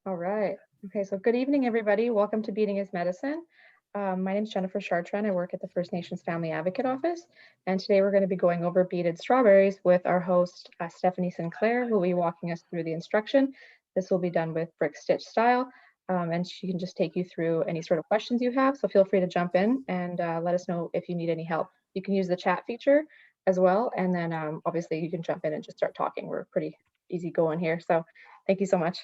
All right. Okay, so good evening, everybody. Welcome to Beading is Medicine. My name is Jennifer Chartrand. I work at the First Nations Family Advocate Office. And today we're going to be going over beaded strawberries with our host, Stephanie Sinclair, who will be walking us through the instruction. This will be done with brick stitch style. And she can just take you through any sort of questions you have. So feel free to jump in and let us know if you need any help. You can use the chat feature as well. And then obviously you can jump in and just start talking. We're pretty easy going here. So thank you so much.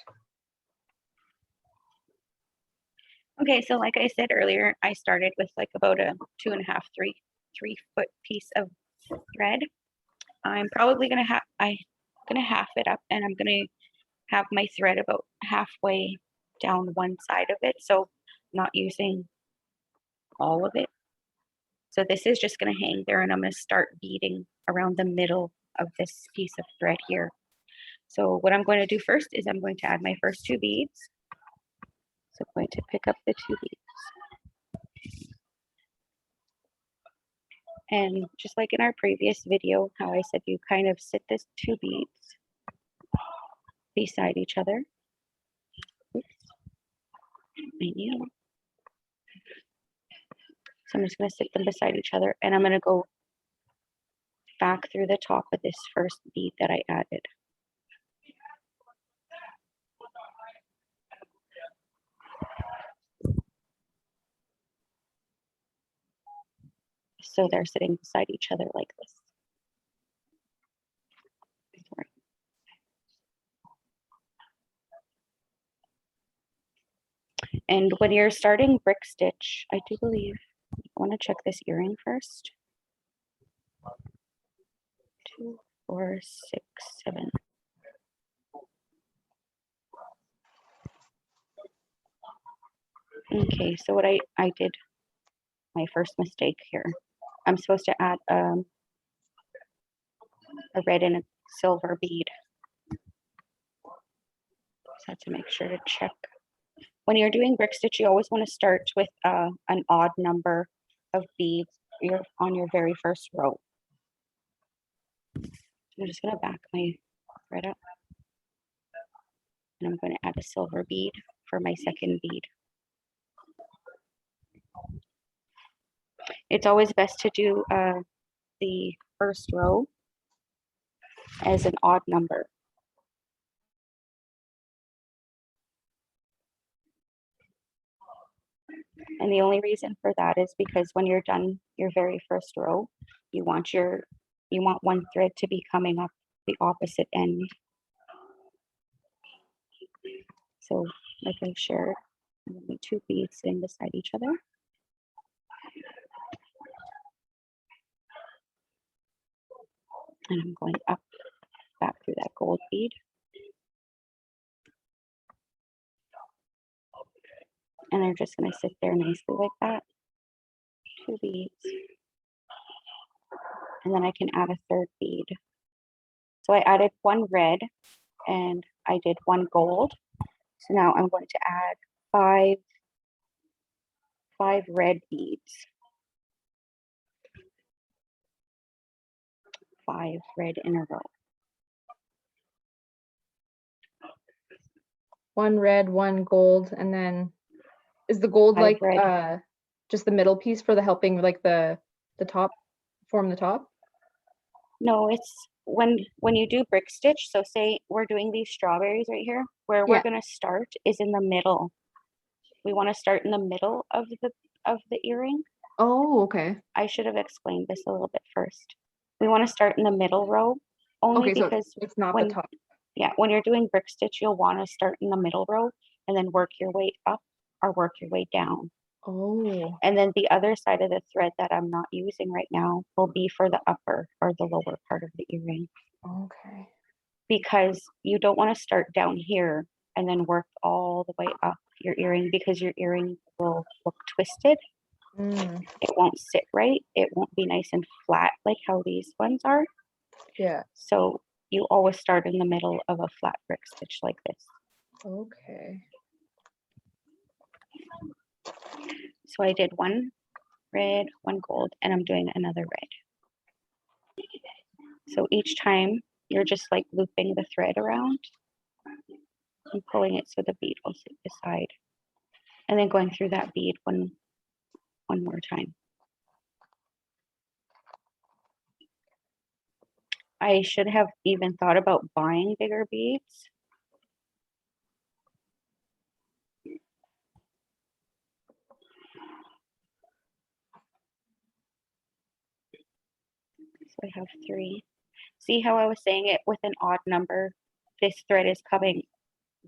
Okay, so like I said earlier, I started with like about a 2.5, 3 foot piece of thread. I'm probably gonna half it up, and I'm gonna have my thread about halfway down one side of it, so not using all of it. So this is just gonna hang there, and I'm gonna start beading around the middle of this piece of thread here. So what I'm going to do first is I'm going to add my first 2 beads. So I'm going to pick up the 2 beads. And just like in our previous video, how I said you kind of sit this 2 beads beside each other. Oops. My needle. So I'm just going to sit them beside each other, and I'm going to go back through the top of this first bead that I added. So they're sitting beside each other like this. Sorry. And when you're starting brick stitch, I do believe, I want to check this earring first. 2, 4, 6, 7. Okay, so what I did, my first mistake here. I'm supposed to add a red and a silver bead. Just have to make sure to check. When you're doing brick stitch, you always want to start with an odd number of beads on your very first row. I'm just going to back my thread up, and I'm going to add a silver bead for my second bead. It's always best to do the first row as an odd number. And the only reason for that is because when you're done your very first row, you want one thread to be coming up the opposite end. So like I shared, 2 beads sitting beside each other. And I'm going up, back through that gold bead. And they're just going to sit there nicely like that. 2 beads. And then I can add a third bead. So I added 1 red and I did 1 gold. So now I'm going to add 5 red beads. 5 red in a row. 1 red, 1 gold, and then is the gold like just the middle piece for the helping, like the top, form the top? No, it's when you do brick stitch. So say we're doing these strawberries right here, where we're going to start is in the middle. We want to start in the middle of the earring. Oh, okay. I should have explained this a little bit first. We want to start in the middle row only because so it's not the top. Yeah, when you're doing brick stitch, you'll want to start in the middle row and then work your way up or work your way down. Oh. And then the other side of the thread that I'm not using right now will be for the upper or the lower part of the earring. Okay. Because you don't want to start down here and then work all the way up your earring, because your earring will look twisted. It won't sit right. It won't be nice and flat like how these ones are. Yeah. So you always start in the middle of a flat brick stitch like this. Okay. So I did 1 red, 1 gold, and I'm doing another red. So each time you're just like looping the thread around. I'm pulling it so the bead will sit beside, and then going through that bead one more time. I should have even thought about buying bigger beads. So I have 3. See how I was saying it with an odd number? This thread is coming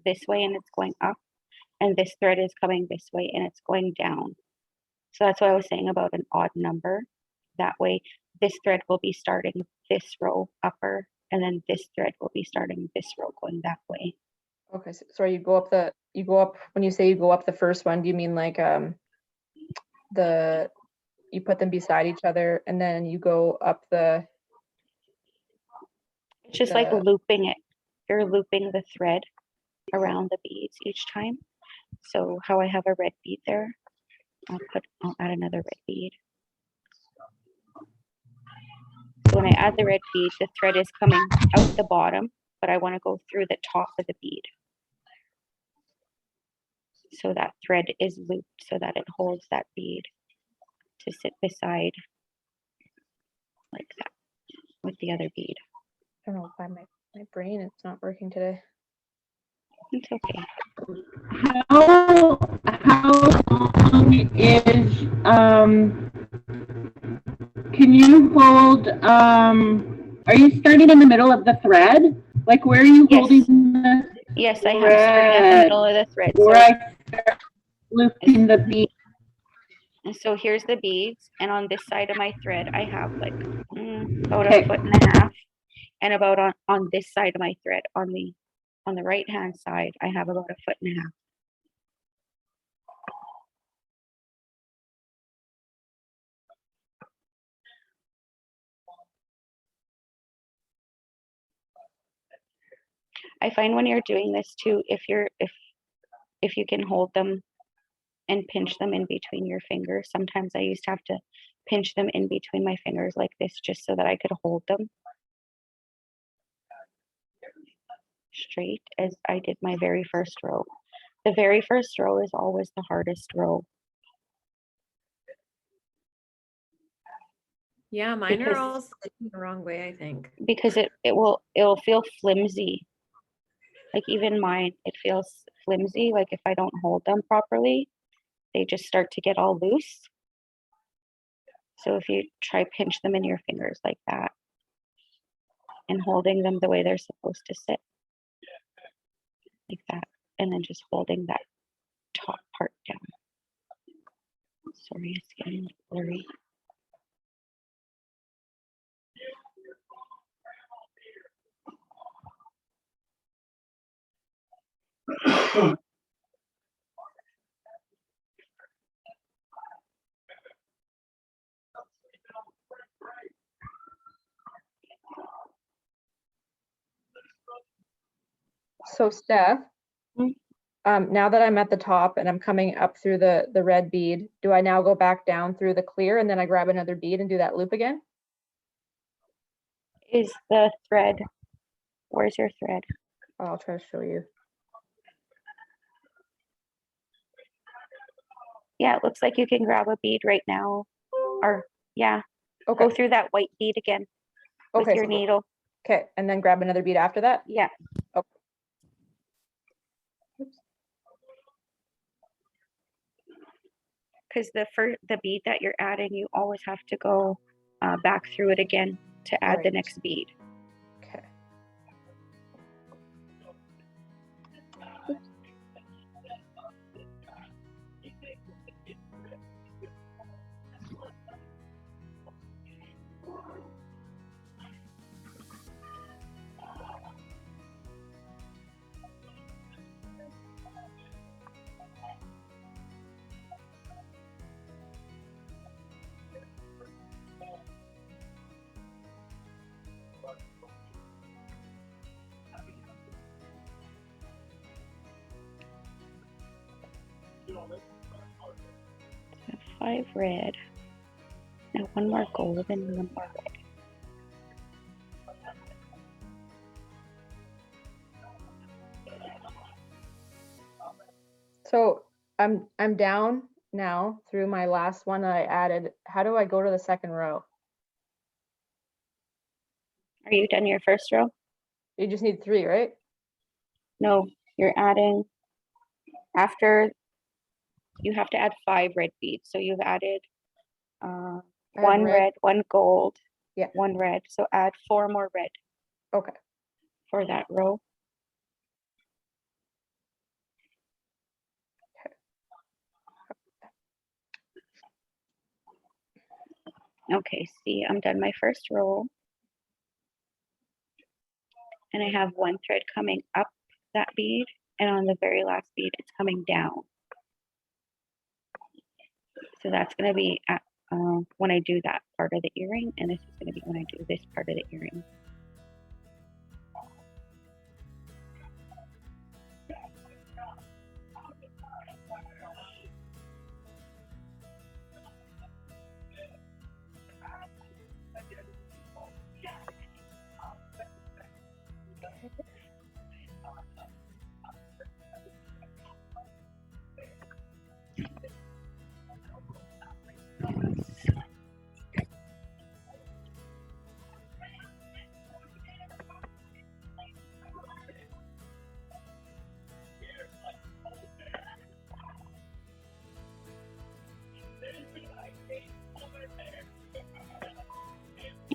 this way and it's going up, and this thread is coming this way and it's going down. So that's what I was saying about an odd number. That way, this thread will be starting this row upper, and then this thread will be starting this row going that way. Okay, so sorry, you go up when you say you go up the first one, do you mean like you put them beside each other and then you go up it's just like looping it. You're looping the thread around the beads each time. So how I have a red bead there, I'll add another red bead. So when I add the red bead, the thread is coming out the bottom, but I want to go through the top of the bead. So that thread is looped so that it holds that bead to sit beside like that with the other bead. I don't know why my brain is not working today. It's okay. How long is can you hold are you starting in the middle of the thread? Like where are you holding the Yes, I have started at the middle of the thread. Where I start looping the bead. And so here's the beads, and on this side of my thread I have like about a foot and a half, and about on this side of my thread on the right hand side I have about a foot and a half. I find when you're doing this too, if you can hold them and pinch them in between your fingers. Sometimes I used to have to pinch them in between my fingers like this just so that I could hold them straight as I did my very first row. The very first row is always the hardest row. Yeah, mine are all sitting the wrong way, I think. Because it'll feel flimsy. Like even mine, it feels flimsy. Like if I don't hold them properly, they just start to get all loose. So if you try pinch them in your fingers like that and holding them the way they're supposed to sit, like that, and then just holding that top part down. Sorry, it's getting blurry. So Steph, now that I'm at the top and I'm coming up through the red bead, do I now go back down through the clear and then I grab another bead and do that loop again? Is the thread, where's your thread? Oh, I'll try to show you. Yeah, it looks like you can grab a bead right now. Or yeah, Okay. go through that white bead again with your needle. Okay, and then grab another bead after that? Yeah. Okay. Because the bead that you're adding, you always have to go back through it again to add the next bead. Okay. So 5 red. Now 1 more gold and 1 more red. So I'm down now through my last one that I added. How do I go to the second row? Are you done your first row? You just need 3, right? No, you're adding after you have to add 5 red beads. So you've added I have 1 red, 1 gold, Yeah. 1 red. So add 4 more red Okay. for that row. Okay, see, I'm done my first row. And I have 1 thread coming up that bead, and on the very last bead, it's coming down. So that's going to be at, when I do that part of the earring, and this is going to be when I do this part of the earring.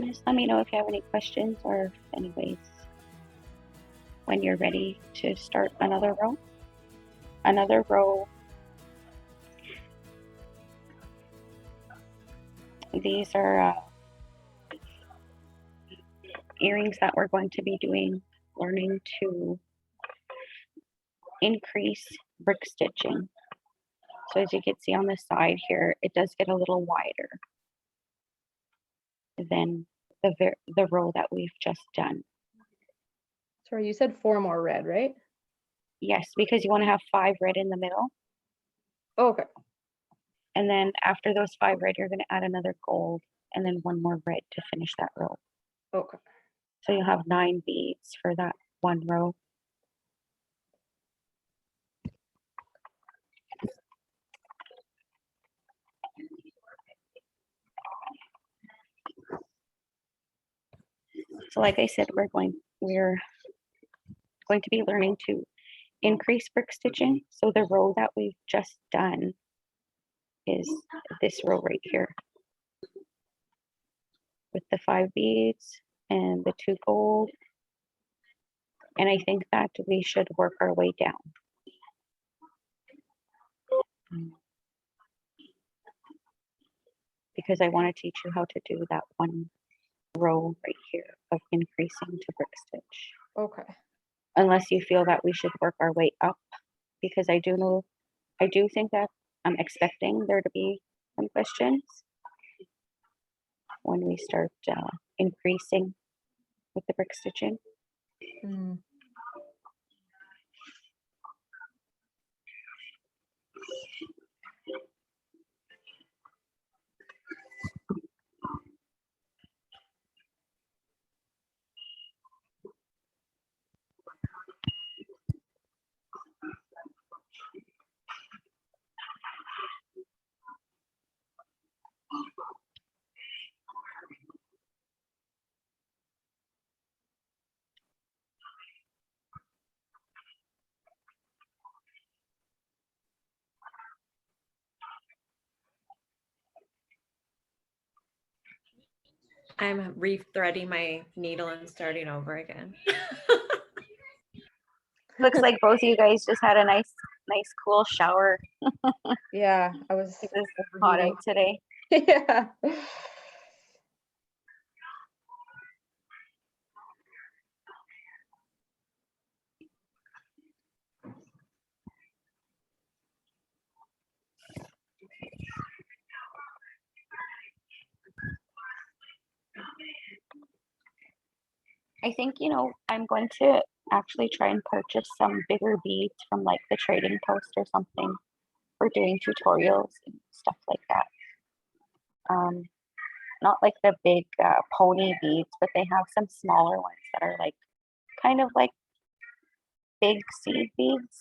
Just let me know if you have any questions or anyways when you're ready to start another row. Another row. These are earrings that we're going to be doing, learning to increase brick stitching. So as you can see on the side here, it does get a little wider than the row that we've just done. Sorry, you said 4 more red, right? Yes, because you want to have 5 red in the middle. Okay. And then after those 5 red, you're going to add another gold and then 1 more red to finish that row. Okay. So you'll have 9 beads for that 1 row. So like I said, we're going to be learning to increase brick stitching. So the row that we've just done is this row right here with the 5 beads and the 2 gold. And I think that we should work our way down. Because I want to teach you how to do that 1 row right here of increasing to brick stitch. Okay. Unless you feel that we should work our way up, because I do think that I'm expecting there to be some questions when we start increasing with the brick stitching. Mm. I'm re-threading my needle and starting over again. Looks like both of you guys just had a nice cool shower. Yeah, I was It was hot out today. Yeah. I think, I'm going to actually try and purchase some bigger beads from like the trading post or something for doing tutorials and stuff like that. Not like the big pony beads, but they have some smaller ones that are like kind of like big seed beads.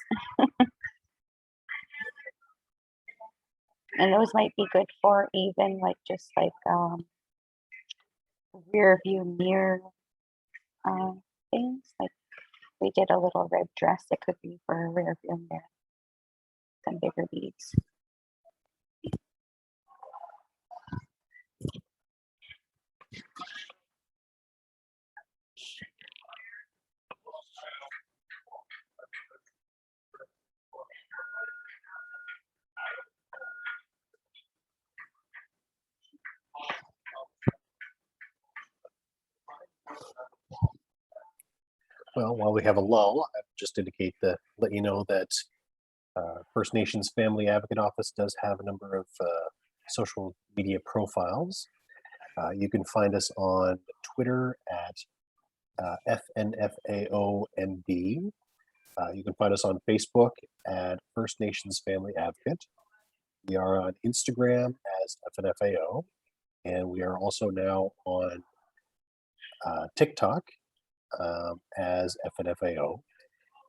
And those might be good for even like just like rear view mirror things. Like we did a little red dress. It could be for a rear view mirror. Some bigger beads. Well, while we have a lull, I just let you know that First Nations Family Advocate Office does have a number of social media profiles. You can find us on Twitter at FNFAONB. You can find us on Facebook at First Nations Family Advocate. We are on Instagram as FNFAO, and we are also now on TikTok as FNFAO.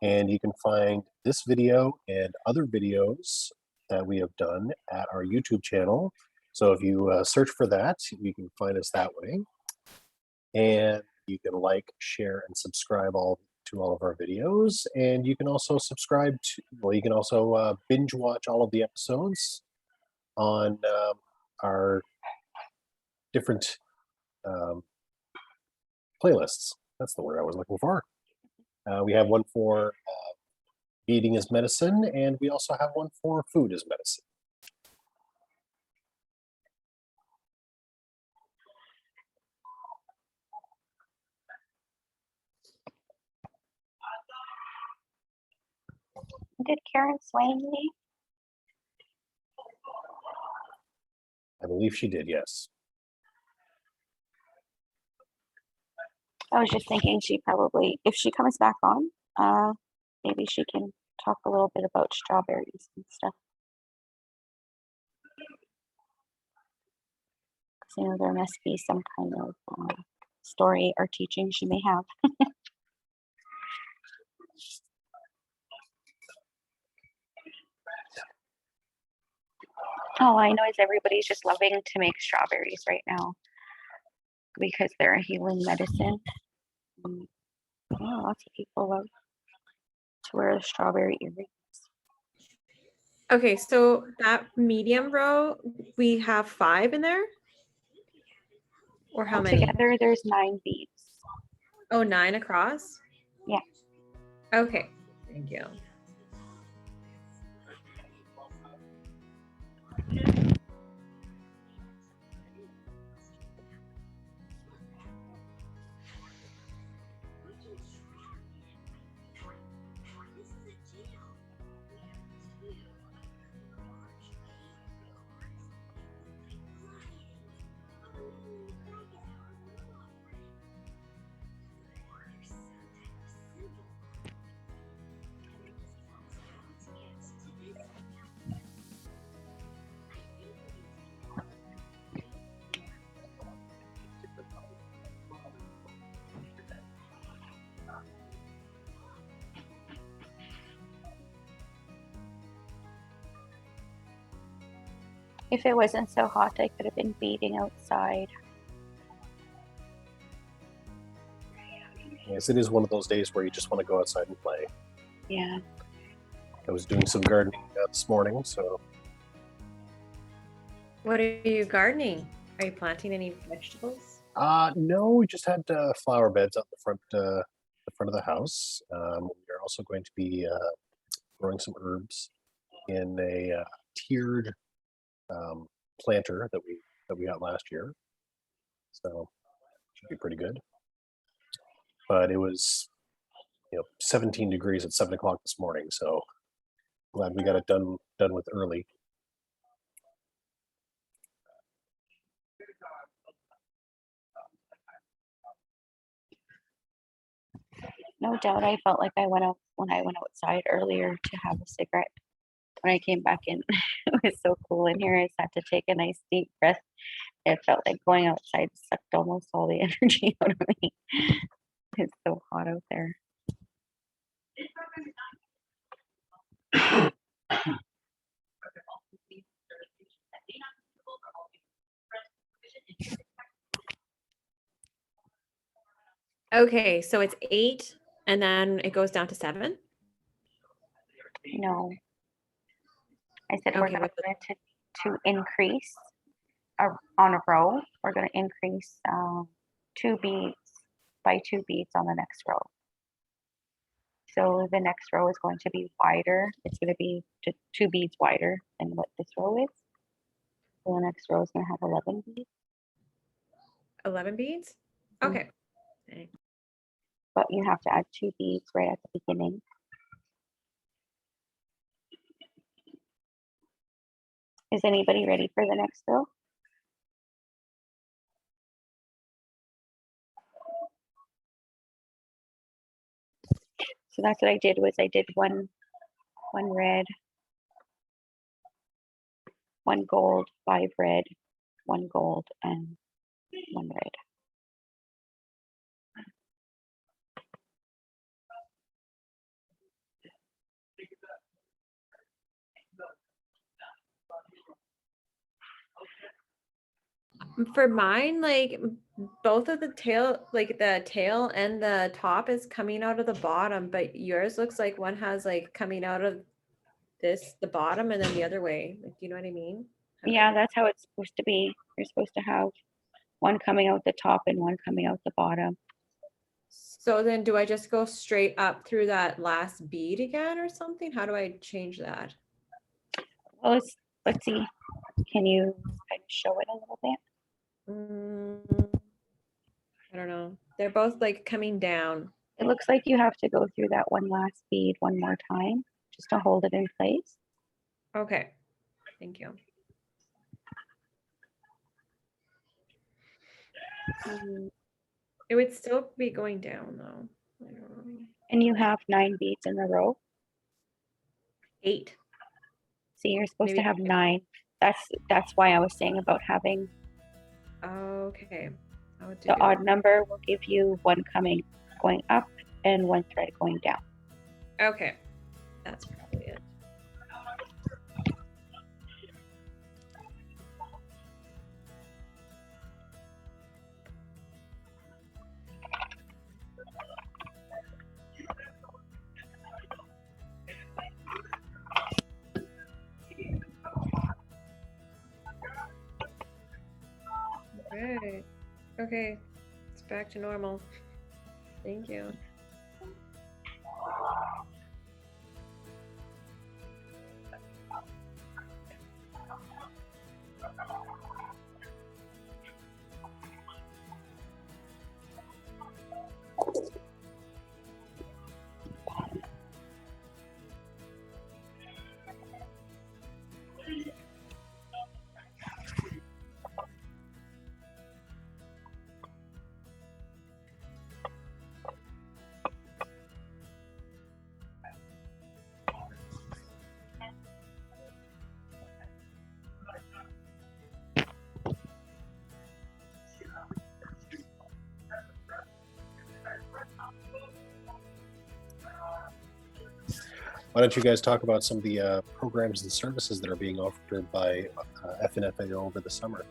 And you can find this video and other videos that we have done at our YouTube channel. So if you search for that, you can find us that way. And you can like, share, and subscribe to all of our videos. And you can also you can also binge watch all of the episodes on our different playlists. That's the word I was looking for. We have one for Beading is Medicine, and we also have one for Food is Medicine. Did Karen Swain leave? I believe she did, yes. I was just thinking she probably, if she comes back on, maybe she can talk a little bit about strawberries and stuff. Because you know there must be some kind of story or teaching she may have. All I know is everybody's just loving to make strawberries right now because they're a healing medicine. Lots of people love to wear the strawberry earrings. Okay, so that medium row, we have 5 in there? Or how many? Together, there's 9 beads. Oh, 9 across? Yeah. Okay, thank you. If it wasn't so hot, I could have been beading outside. Yes, it is one of those days where you just want to go outside and play. Yeah. I was doing some gardening this morning, so. What are you gardening? Are you planting any vegetables? No, we just had flower beds out the front of the house. We're also going to be growing some herbs in a tiered planter that we got last year, so should be pretty good. But it was 17 degrees at 7 o'clock this morning, so glad we got it done with early. No doubt I felt like I went out when I went outside earlier to have a cigarette. When I came back in, it was so cool in here. I just had to take a nice deep breath. It felt like going outside sucked almost all the energy out of me. It's so hot out there. Okay, so it's 8 and then it goes down to 7. No. I said we're Okay, going what the- to increase on a row. We're going to increase 2 beads by 2 beads on the next row. So the next row is going to be wider. It's going to be just 2 beads wider than what this row is. So the next row is going to have 11 beads. 11 beads? Mm. Okay. But you have to add 2 beads right at the beginning. Is anybody ready for the next row? So that's what I did was I did one red, 1 gold, 5 red, 1 gold, and 1 red. For mine, like both of the tail, like the tail and the top is coming out of the bottom, but yours looks like one has like coming out of the bottom and then the other way. Like, you know what I mean? Yeah, that's how it's supposed to be. You're supposed to have one coming out the top and one coming out the bottom. So then do I just go straight up through that last bead again or something? How do I change that? Well, let's see. Can you kind of show it a little bit? I don't know. They're both like coming down. It looks like you have to go through that one last bead one more time just to hold it in place. Okay. Thank you. It would still be going down though. I don't know. And you have 9 beads in a row. 8. So you're supposed Maybe- to have 9. That's why I was saying about having Okay. I would do the odd number will give you one going up and 1 thread going down. Okay. That's probably it. Okay. Okay. It's back to normal. Thank you. Why don't you guys talk about some of the programs and services that are being offered by FNFAO over the summer?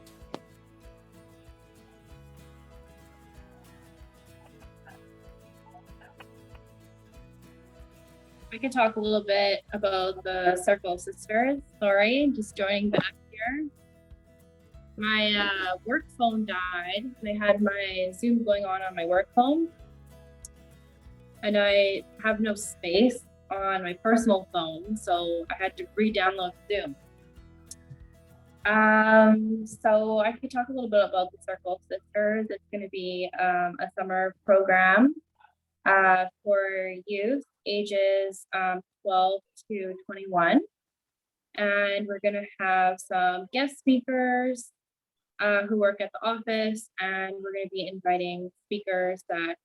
We could talk a little bit about the Circle of Sisters. Sorry, just joining back here. My work phone died, and I had my Zoom going on my work phone, and I have no space on my personal phone, so I had to re-download Zoom. So I could talk a little bit about the Circle of Sisters. It's going to be a summer program for youth ages 12 to 21. And we're going to have some guest speakers who work at the office, and we're going to be inviting speakers that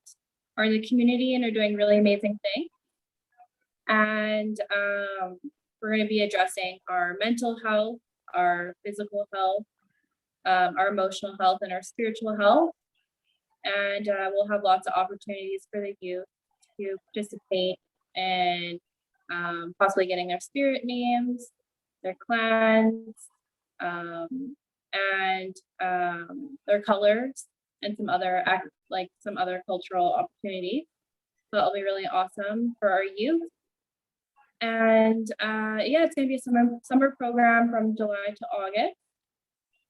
are in the community and are doing really amazing things. And we're going to be addressing our mental health, our physical health, our emotional health, and our spiritual health. And we'll have lots of opportunities for the youth to participate in possibly getting their spirit names, their clans, and their colors. and some other cultural opportunities. So it'll be really awesome for our youth. And yeah, it's gonna be a summer program from July to August.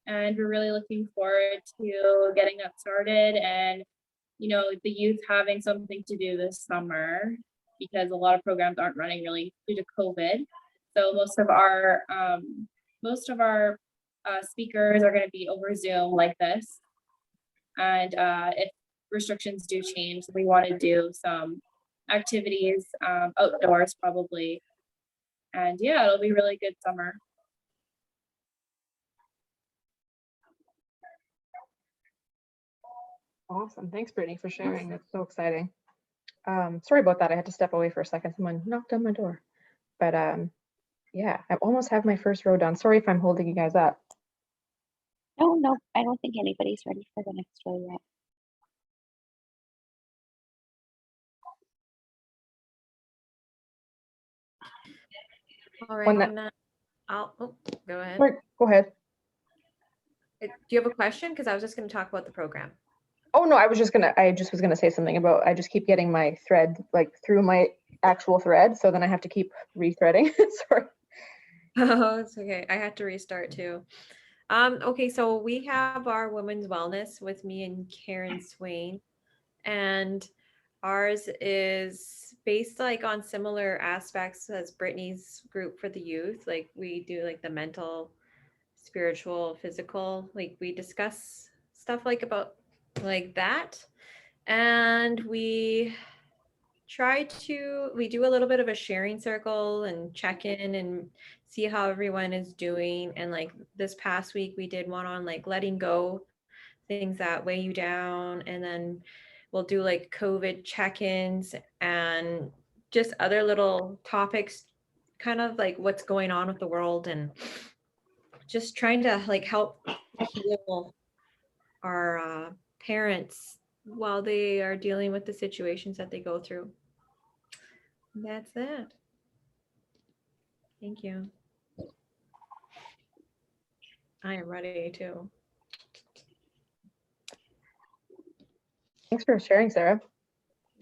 And we're really looking forward to getting that started and, you know, the youth having something to do this summer, because a lot of programs aren't running really due to COVID. So most of our speakers are going to be over Zoom like this. And if restrictions do change, we want to do some activities outdoors probably. And yeah, it'll be a really good summer. Awesome. Thanks, Brittany, for sharing. That's so exciting. Sorry about that. I had to step away for a second. Someone knocked on my door. But yeah, I almost have my first row done. Sorry if I'm holding you guys up. No, I don't think anybody's ready for the next row yet. All right, When that- and then go ahead. Sorry, go ahead. Do you have a question? Because I was just going to talk about the program. Oh no, I just was gonna say something about, I just keep getting my thread like through my actual thread, so then I have to keep rethreading. Sorry. Oh, it's okay. I had to restart too. Okay, so we have our women's wellness with me and Karen Swain, and ours is based like on similar aspects as Brittany's group for the youth. Like we do like the mental, spiritual, physical, like we discuss stuff like about like that. And we do a little bit of a sharing circle and check in and see how everyone is doing. And like this past week we did one on like letting go things that weigh you down, and then we'll do like COVID check-ins and just other little topics, kind of like what's going on with the world, and just trying to like help heal our parents while they are dealing with the situations that they go through. That's it. Thank you. I am ready too. Thanks for sharing, Sarah.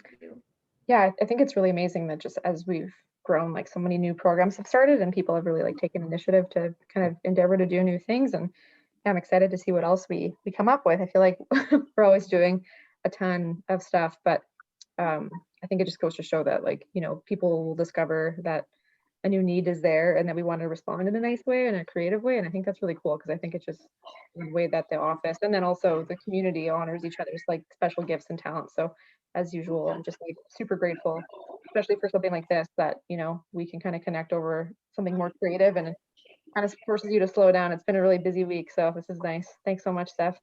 Thank you. Yeah, I think it's really amazing that just as we've grown, like so many new programs have started and people have really like taken initiative to kind of endeavor to do new things. And yeah, I'm excited to see what else we come up with. I feel like we're always doing a ton of stuff, but I think it just goes to show that, like, you know, people will discover that a new need is there and that we want to respond in a nice way and a creative way. And I think that's really cool, because I think it's just the way that the office and then also the community honors each other's like special gifts and talents. So as usual, I'm just like super grateful, especially for something like this, that, you know, we can kind of connect over something more creative, and it kind of forces you to slow down. It's been a really busy week, so this is nice. Thanks so much, Steph.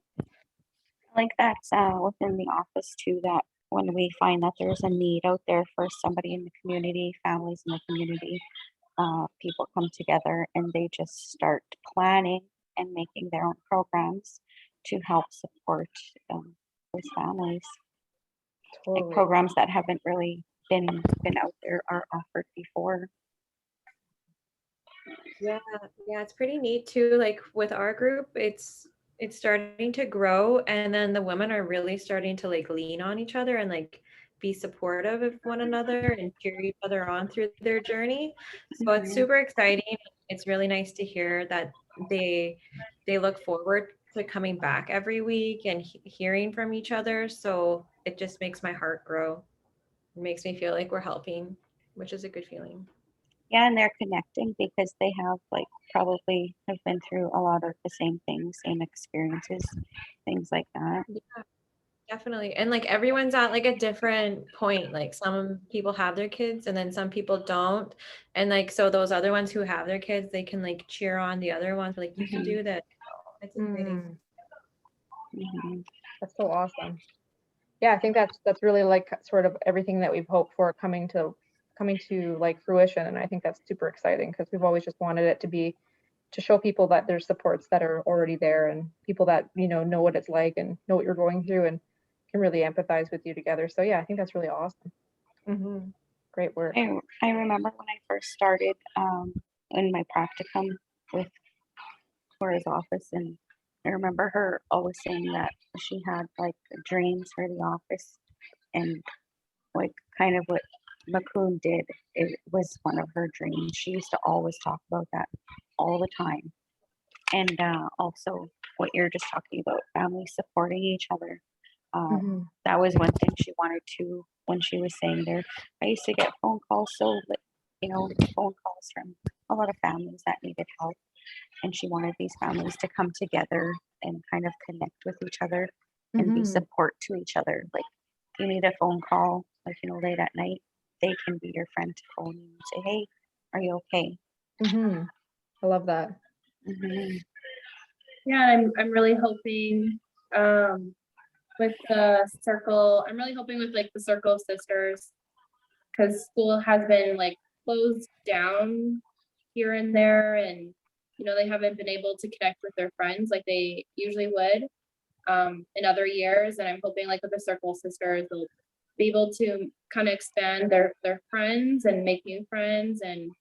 Like that's within the office too, that when we find that there's a need out there for somebody in the community, families in the community, people come together and they just start planning and making their own programs to help support those families. Totally. Like programs that haven't really been out there are offered before. Yeah, it's pretty neat too. Like with our group, it's starting to grow, and then the women are really starting to like lean on each other and like be supportive of one another and cheer each other on through their journey. So it's super exciting. It's really nice to hear that they look forward to coming back every week and hearing from each other. So it just makes my heart grow. It makes me feel like we're helping, which is a good feeling. Yeah, and they're connecting because they have like probably have been through a lot of the same things, same experiences, things like that. Yeah, definitely. And like everyone's at like a different point. Like some people have their kids and then some people don't. And like so those other ones who have their kids, they can like cheer on the other ones, like you can do this. It's exciting. That's so awesome. Yeah, I think that's really like sort of everything that we've hoped for coming to like fruition. And I think that's super exciting, because we've always just wanted it to show people that there's supports that are already there, and people that, you know what it's like and know what you're going through and can really empathize with you together. So yeah, I think that's really awesome. Great work. I remember when I first started in my practicum with Cora's office, and I remember her always saying that she had like dreams for the office, and like kind of what Macoon did, it was one of her dreams. She used to always talk about that all the time. And also what you're just talking about, family supporting each other. Mhm. That was one thing she wanted to, when she was saying there. I used to get phone calls, phone calls from a lot of families that needed help. And she wanted these families to come together and kind of connect with each other and be Mhm. support to each other. Like, you need a phone call, like, late at night, they can be your friend to phone you and say, hey, are you okay? Mhm. I love that. Mhm. Yeah, I'm really hoping with the circle, I'm really hoping with like the Circle of Sisters, because school has been like closed down here and there, and they haven't been able to connect with their friends like they usually would in other years. And I'm hoping like with the Circle of Sisters, they'll be able to kind of expand their friends and make new friends. And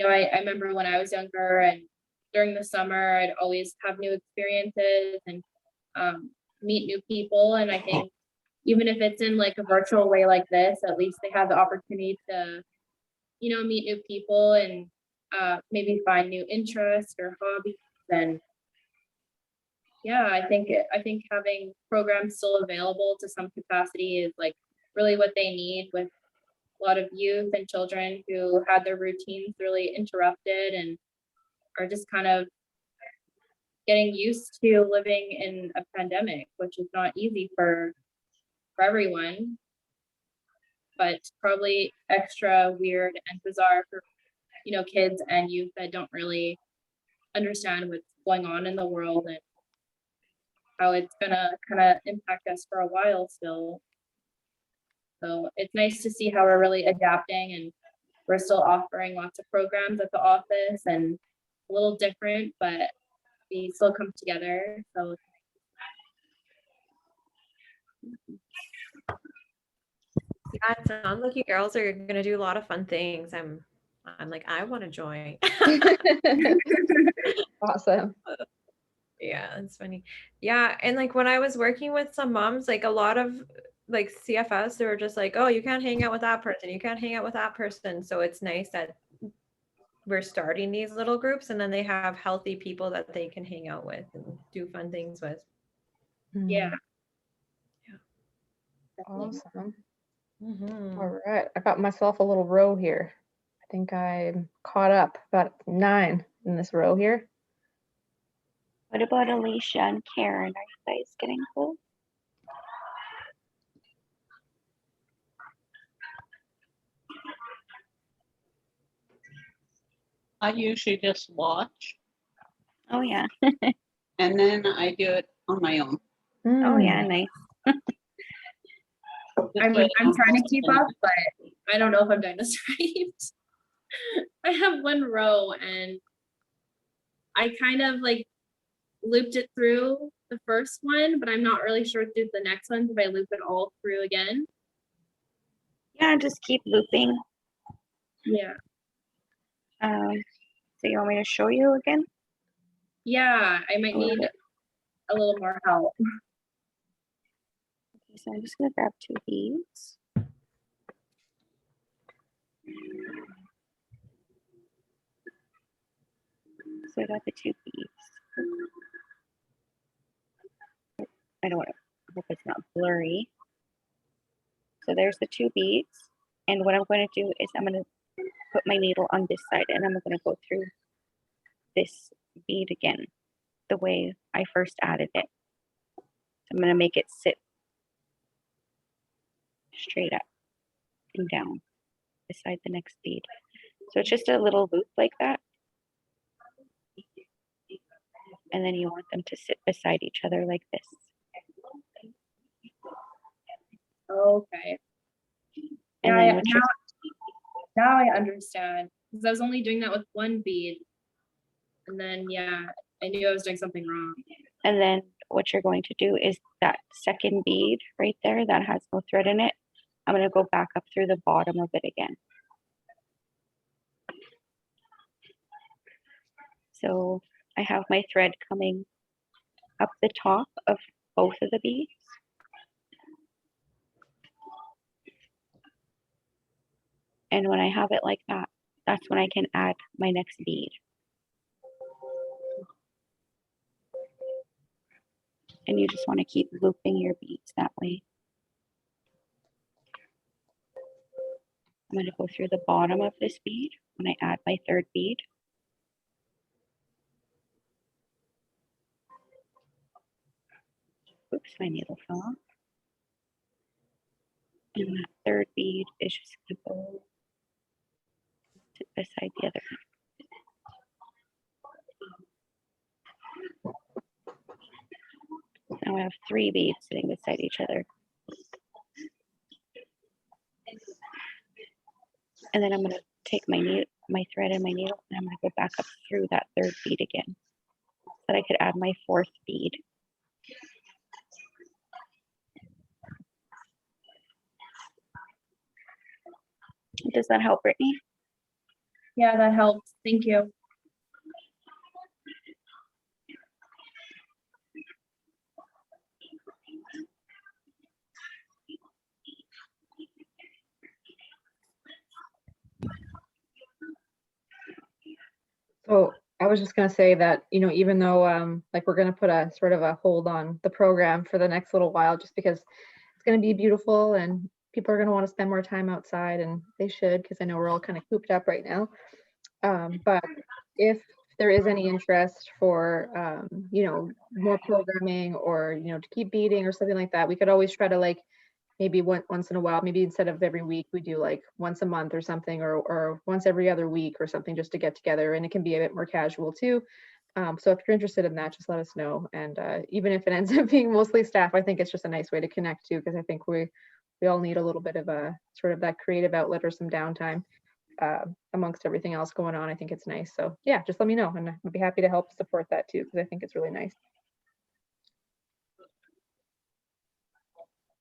I remember when I was younger and during the summer, I'd always have new experiences and meet new people. And I think even if it's in like a virtual way like this, at least they have the opportunity to, meet new people and maybe find new interests or hobbies. And yeah, I think having programs still available to some capacity is like really what they need, with a lot of youth and children who had their routines really interrupted and are just kind of getting used to living in a pandemic, which is not easy for everyone, but probably extra weird and bizarre for kids and youth that don't really understand what's going on in the world and how it's gonna kind of impact us for a while still. So it's nice to see how we're really adapting, and we're still offering lots of programs at the office and a little different, but we still come together. So Yeah, it sounds like you girls are gonna do a lot of fun things. I'm like, I want to join. Awesome. Yeah, it's funny. Yeah, and like when I was working with some moms, like a lot of like CFS, they were just like, oh, you can't hang out with that person, you can't hang out with that person. So it's nice that we're starting these little groups, and then they have healthy people that they can hang out with and do fun things with. yeah. Yeah. Definitely. Awesome. Mhm. All right. I got myself a little row here. I think I'm caught up, about 9 in this row here. What about Alicia and Karen? Are you guys getting close? I usually just watch Oh yeah. and then I do it on my own. Oh yeah, Mm. nice. This I'm way I'm trying to don't keep spend up, but I don't know if I'm doing this right. I have one row and I kind of like looped it through the first one, but I'm not really sure through the next one if I loop it all through again. Yeah, just keep looping. Yeah. So you want me to show you again? Yeah, I might need a little more help. Okay, so I'm just gonna grab 2 beads. So I got the 2 beads. I don't want to, hope it's not blurry. So there's the 2 beads. And what I'm going to do is I'm going to put my needle on this side, and I'm going to go through this bead again, the way I first added it. So I'm going to make it sit straight up and down beside the next bead. So it's just a little loop like that. And then you want them to sit beside each other like this. Okay. And Yeah, then with your, now I understand. Because I was only doing that with one bead. And then yeah, I knew I was doing something wrong. and then what you're going to do is that second bead right there that has no thread in it, I'm going to go back up through the bottom of it again. So I have my thread coming up the top of both of the beads. And when I have it like that, that's when I can add my next bead. And you just want to keep looping your beads that way. I'm going to go through the bottom of this bead when I add my third bead. Oops, my needle fell off. And that third bead is just going to go beside the other bead. Now I have 3 beads sitting beside each other. And then I'm going to take my thread and my needle, and I'm going to go back up through that third bead again, so that I could add my 4th bead. Does that help, Brittany? Yeah, that helps. Thank you. So I was just going to say that, you know, even though like we're going to put a sort of a hold on the program for the next little while, just because it's going to be beautiful and people are going to want to spend more time outside, and they should, because I know we're all kind of cooped up right now. But if there is any interest for, you know, more programming, or, you know, to keep beading or something like that, we could always try to, like, maybe once in a while, maybe instead of every week, we do like once a month or something, or once every other week or something, just to get together. And it can be a bit more casual too. So if you're interested in that, just let us know. And even if it ends up being mostly staff, I think it's just a nice way to connect too, because I think we all need a little bit of a sort of that creative outlet or some downtime amongst everything else going on. I think it's nice. So yeah, just let me know, and I'd be happy to help support that too, because I think it's really nice.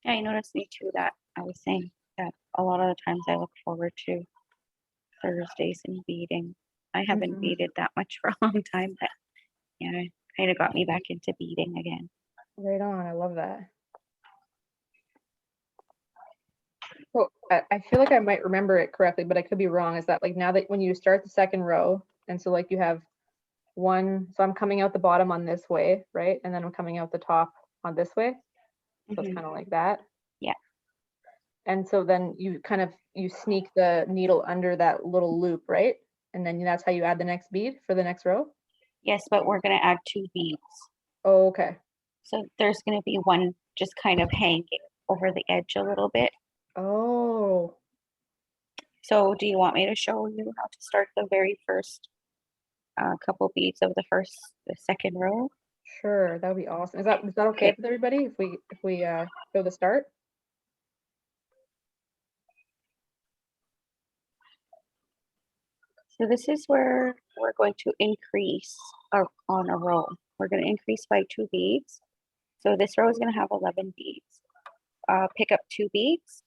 Yeah, I noticed me too, that I was saying that a lot of the times I look forward to Thursdays and beading. I haven't beaded that much for a long time, but yeah, it kind of got me back into beading again. Right on. I love that. So I feel like I might remember it correctly, but I could be wrong. Is that like now that when you start the second row, and so like you have one, so I'm coming out the bottom on this way, right? And then I'm coming out the top on this way. So it's kind of like that. Yeah. And so then you kind of, you sneak the needle under that little loop, right? And then that's how you add the next bead for the next row? Yes, but we're going to add 2 beads. Oh, okay. So there's going to be one just kind of hanging over the edge a little bit. Oh. So do you want me to show you how to start the very first couple beads of the second row? Sure, that would be awesome. Is that okay with everybody if we show the start? So this is where we're going to increase on a row. We're going to increase by 2 beads. So this row is going to have 11 beads. Pick up 2 beads.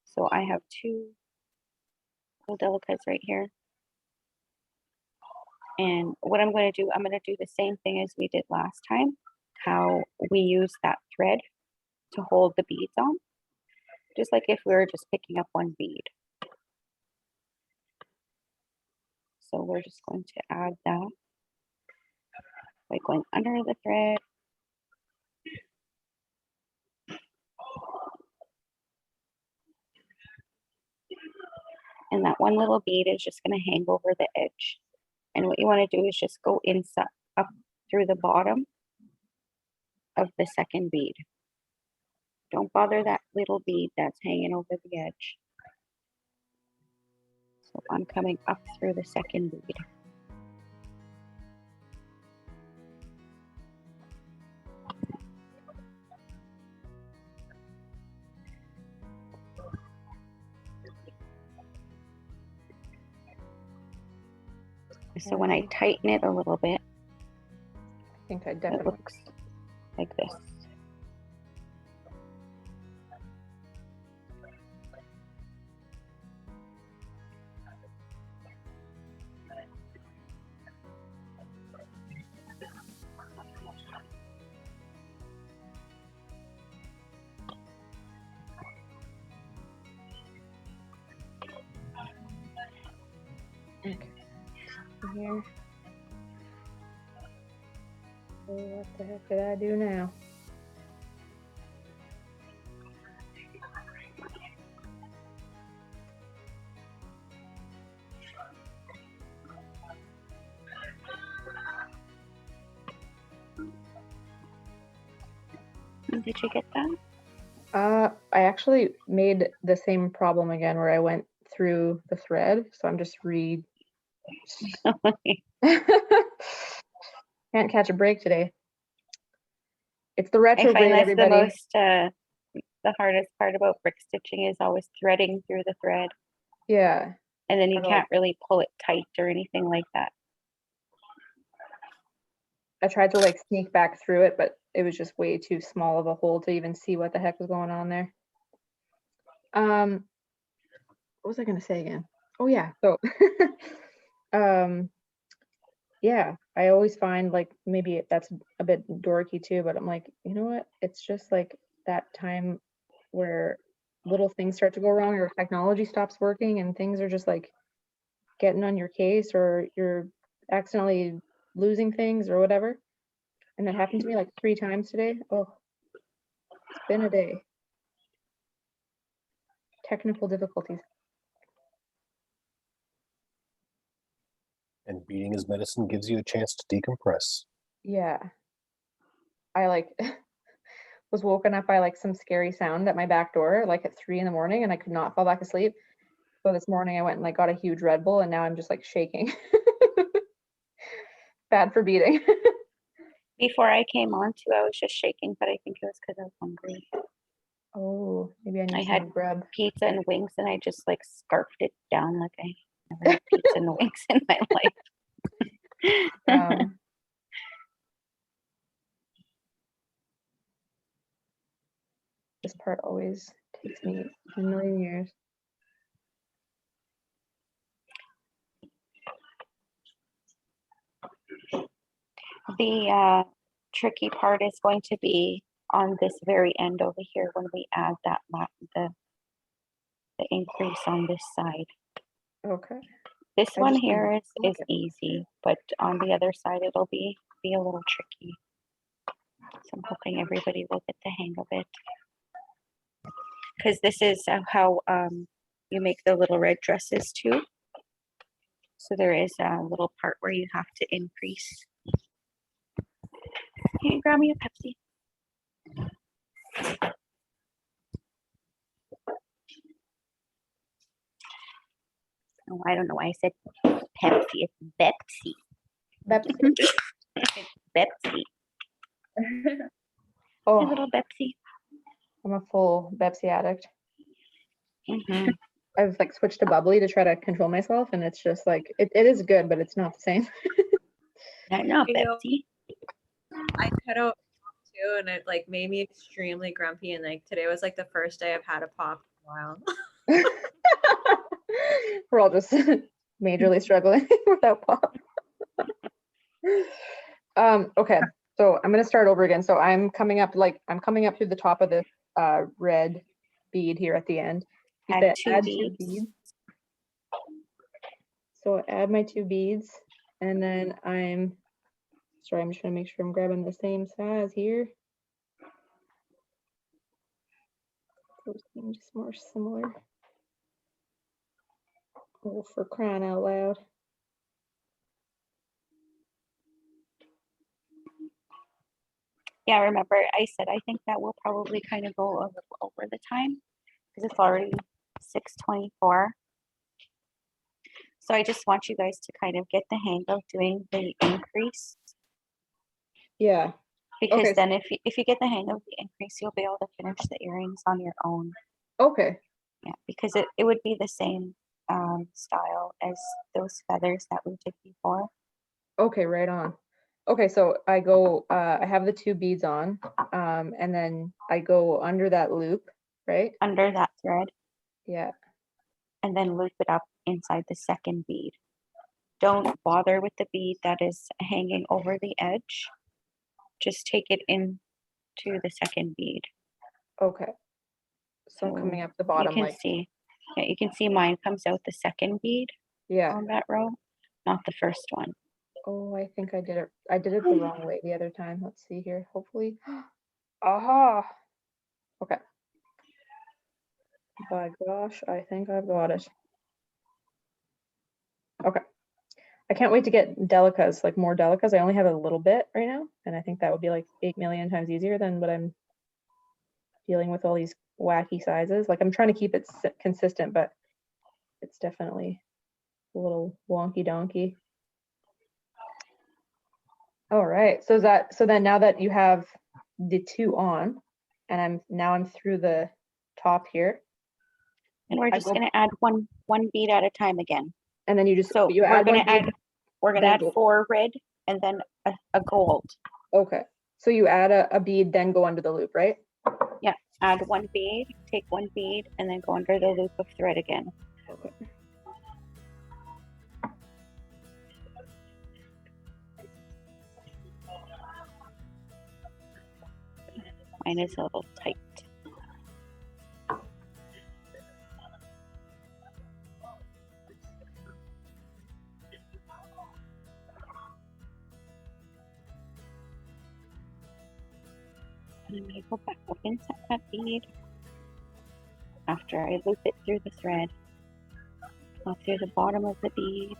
So I have 2 little delicates right here. And what I'm going to do, I'm going to do the same thing as we did last time, how we use that thread to hold the beads on, just like if we were just picking up 1 bead. So we're just going to add that by going under the thread. And that 1 little bead is just going to hang over the edge. And what you want to do is just go inside, up through the bottom of the second bead. Don't bother that little bead that's hanging over the edge. So I'm coming up through the second bead. So when I tighten it a little bit, I think I it definitely looks like this. Okay. Here. So what the heck did I do now? Did you get that? I actually made the same problem again where I went through the thread, so I'm just can't catch a break today. It's the I retro find braid, that's everybody. the hardest part about brick stitching is always threading through the thread, Yeah, and then you Gotta, can't really pull it tight or anything like that. I tried to like sneak back through it, but it was just way too small of a hole to even see what the heck was going on there. What was I gonna say again? Oh yeah, so yeah, I always find like maybe that's a bit dorky too, but I'm like, you know what? It's just like that time where little things start to go wrong or technology stops working and things are just like getting on your case or you're accidentally losing things or whatever. And that happened to me like 3 times today. Oh, it's been a day. Technical difficulties. And beading is medicine gives you a chance to decompress. Yeah. I like was woken up by like some scary sound at my back door like at 3 in the morning and I could not fall back asleep. So this morning I went and like got a huge Red Bull and now I'm just like shaking. Bad for beading. Before I came on too, I was just shaking, but I think it was because I was hungry. Oh, maybe I need I some had more grub. pizza and wings, and I just like scarfed it down like I never had pizza and wings in my life. This part always takes me a million years. The tricky part is going to be on this very end over here when we add that the increase on this side. Okay. This I one just here need to is easy, but on the other side it'll be a little tricky. So I'm hoping everybody will get the hang of it. Because this is how you make the little red dresses too. So there is a little part where you have to increase. Can you grab me a Pepsi? Oh, I don't know why I said Pepsi. It's Bepsi. Pepsi. It's Bepsi. A Oh, little Bepsi. I'm a full Pepsi addict. Mm-hmm. I've like switched to bubbly to try to control myself and it's just like it is good, but it's not the same. I know You know, Bepsi. I cut out too, and it like made me extremely grumpy. And like today was like the first day I've had a pop in a while. We're all just majorly struggling without pop. Okay, so I'm gonna start over again. So I'm coming up through the top of this red bead here at the end. You Add said two add beads. 2 beads. So add my 2 beads, and then I'm just trying to make sure I'm grabbing the same size here. Those seem just more similar. Oh, for crying out loud. Yeah, remember I said I think that will probably kind of go a little over the time because it's already 6:24. So I just want you guys to kind of get the hang of doing the increase, Yeah. because Okay. then if you get the hang of the increase, you'll be able to finish the earrings on your own. Okay. Yeah, because it would be the same style as those feathers that we did before. Okay, right on. Okay, so I go, I have the 2 beads on, and then I go under that loop, right? Under that thread, Yeah. and then loop it up inside the second bead. Don't bother with the bead that is hanging over the edge. Just take it into the second bead. Okay. So I'm coming up the bottom you can like, see, yeah, you can see mine comes out the second bead. Yeah. on that row, not the first one. Oh, I think I did it the wrong way the other time. Let's see here. Hopefully. Aha. Okay. By gosh, I think I've got it. Okay. I can't wait to get delicas, like more delicas. I only have a little bit right now, and I think that would be like 8 million times easier than what I'm dealing with all these wacky sizes. Like I'm trying to keep it consistent, but it's definitely a little wonky donkey. All right. So then now that you have the two on, and I'm through the top here, And we're I just go- gonna add one bead at a time again. and then you just So you we're add gonna one bead. we're gonna then add go- 4 red and then a gold. Okay. So you add a bead, then go under the loop, right? Yeah, add 1 bead, take 1 bead, and then go under the loop of thread again. Okay. Mine is a little tight. And I'm gonna go back up inside that bead after I loop it through the thread, up through the bottom of the bead.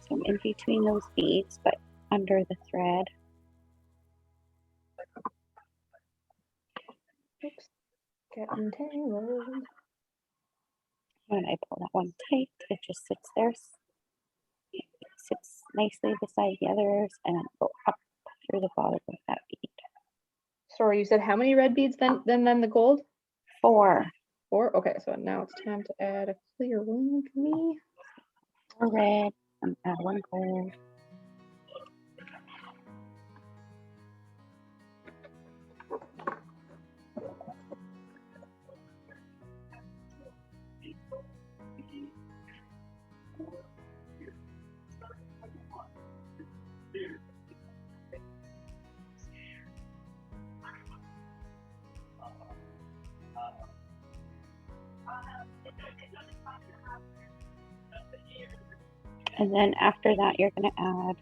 So I'm in between those beads, but under the thread. Oops. Getting tangled. When I pull that one tight, it just sits there. It sits nicely beside the others, and then go up through the bottom of that bead. Sorry, you said how many red beads then the gold? 4 Okay, so now it's time to add a clear one for me. 4 red, and add 1 gold. And then after that, you're going to add,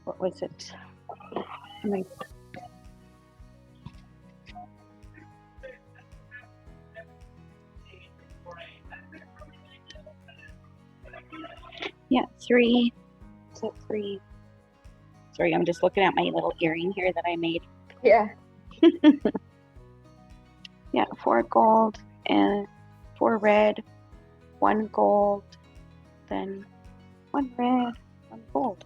what was it? Yeah, 3. So 3. Sorry, I'm just looking at my little earring here that I made. Yeah. Yeah, 4 gold and 4 red, 1 gold, then 1 red, 1 gold.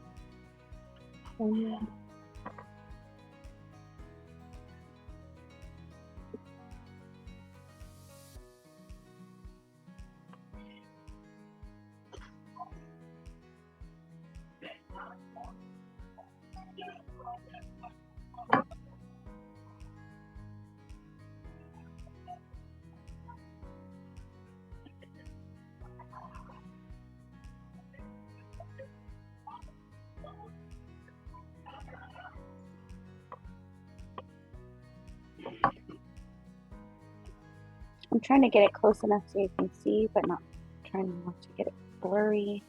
I'm trying to get it close enough so you can see, but not trying not to get it blurry.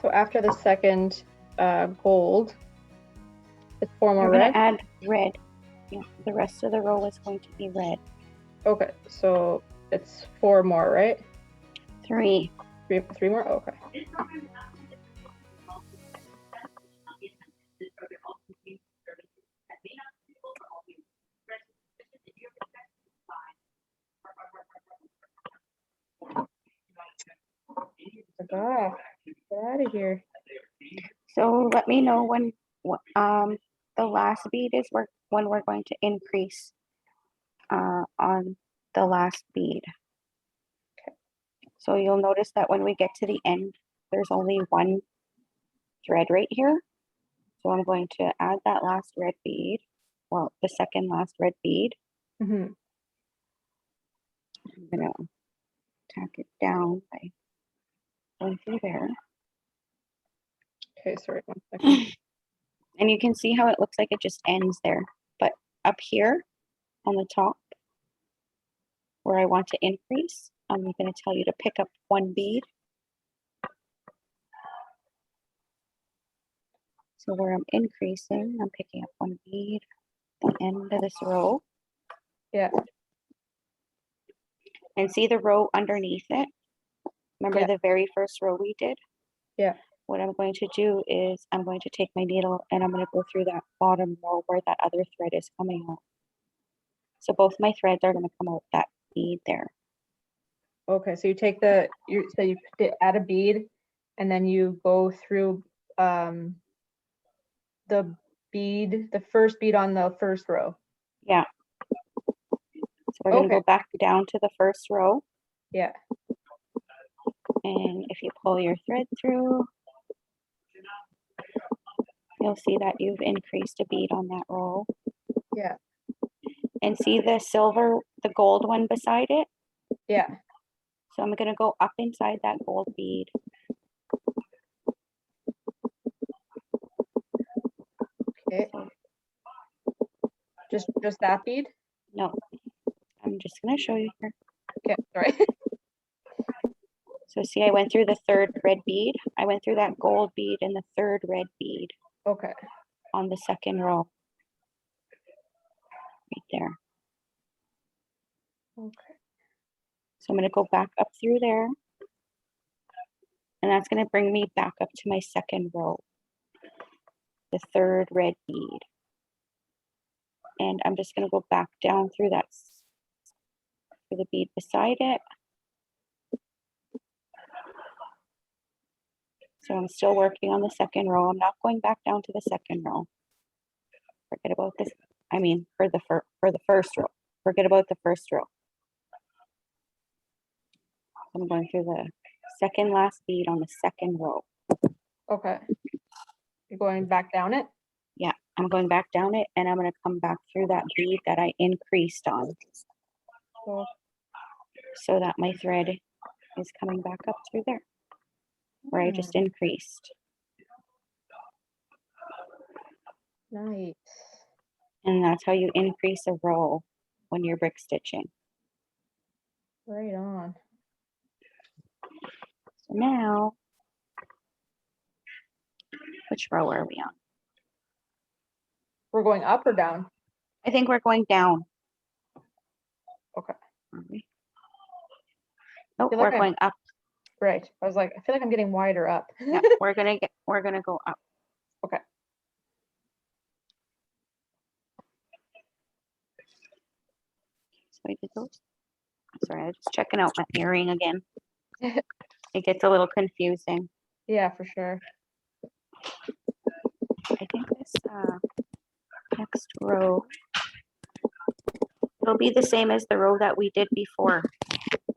So after the second gold, it's 4 more We're going red. to add red. Yeah, the rest of the row is going to be red. Okay, so it's 4 more, right? 3. Three more. Okay. Ah, get out of here. So let me know when the last bead is when we're going to increase on the last bead. So you'll notice that when we get to the end, there's only one thread right here. So I'm going to add that last red bead, well, the second last red bead. Hmm. I'm gonna tack it down by going through there. Okay, sorry, 1 second. And you can see how it looks like it just ends there. But up here on the top, where I want to increase, I'm going to tell you to pick up one bead. So where I'm increasing, I'm picking up one bead at the end of this row. Yeah. And see the row underneath it? Remember Yeah. the very first row we did? Yeah. What I'm going to do is I'm going to take my needle and I'm going to go through that bottom row where that other thread is coming out. So both my threads are going to come out that bead there. Okay, so you take you add a bead, and then you go through the first bead on the first row. Yeah. So we're going to Okay. go back down to the first row. Yeah. And if you pull your thread through, you'll see that you've increased a bead on that row. Yeah. And see the silver, the gold one beside it? Yeah. So I'm going to go up inside that gold bead. Okay. Just that bead? No, I'm just going to show you here. Okay, sorry. So see, I went through the third red bead. I went through that gold bead and the third red bead Okay. on the second row. Right there. Okay. So I'm going to go back up through there. And that's going to bring me back up to my second row. The third red bead. And I'm just going to go back down through that, through the bead beside it. So I'm still working on the second row. I'm not going back down to the second row. Forget about this. I mean, for the first row. Forget about the first row. I'm going through the second last bead on the second row. Okay. You're going back down it? Yeah, I'm going back down it and I'm going to come back through that bead that I increased on. Oh. So that my thread is coming back up through there where I just increased. Nice. And that's how you increase a row when you're brick stitching. Right on. So now, which row are we on? We're going up or down? I think we're going down. Okay. Are we? Nope, feel we're like going up. Right. I was like, I feel like I'm getting wider up. Yeah, we're gonna go up. Okay. So I did those. Sorry, I'm just checking out my earring again. It gets a little confusing. Yeah, for sure. I think this next row, it'll be the same as the row that we did before.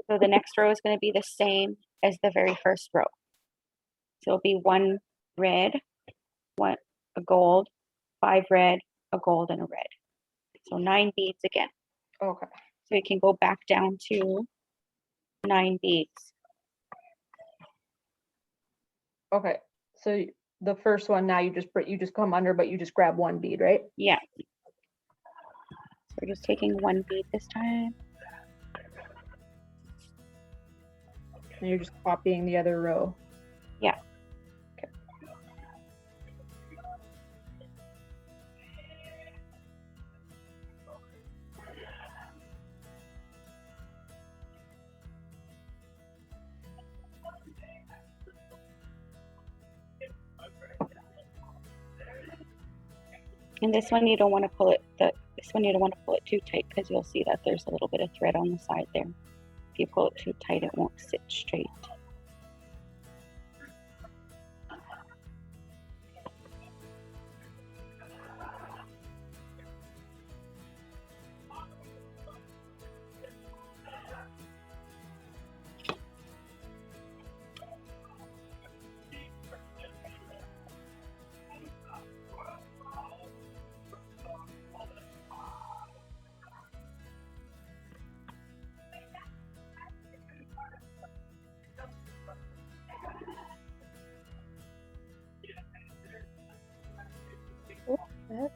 So the next row is going to be the same as the very first row. So it'll be one red, one a gold, 5 red, a gold, and a red. So 9 beads again. Okay. So you can go back down to 9 beads. Okay. So the first one now you just come under, but you just grab one bead, right? Yeah. So we're just taking 1 bead this time. And you're just copying the other row. Yeah. Okay. And this one you don't want to pull it. This one you don't want to pull it too tight because you'll see that there's a little bit of thread on the side there. If you pull it too tight, it won't sit straight. bit.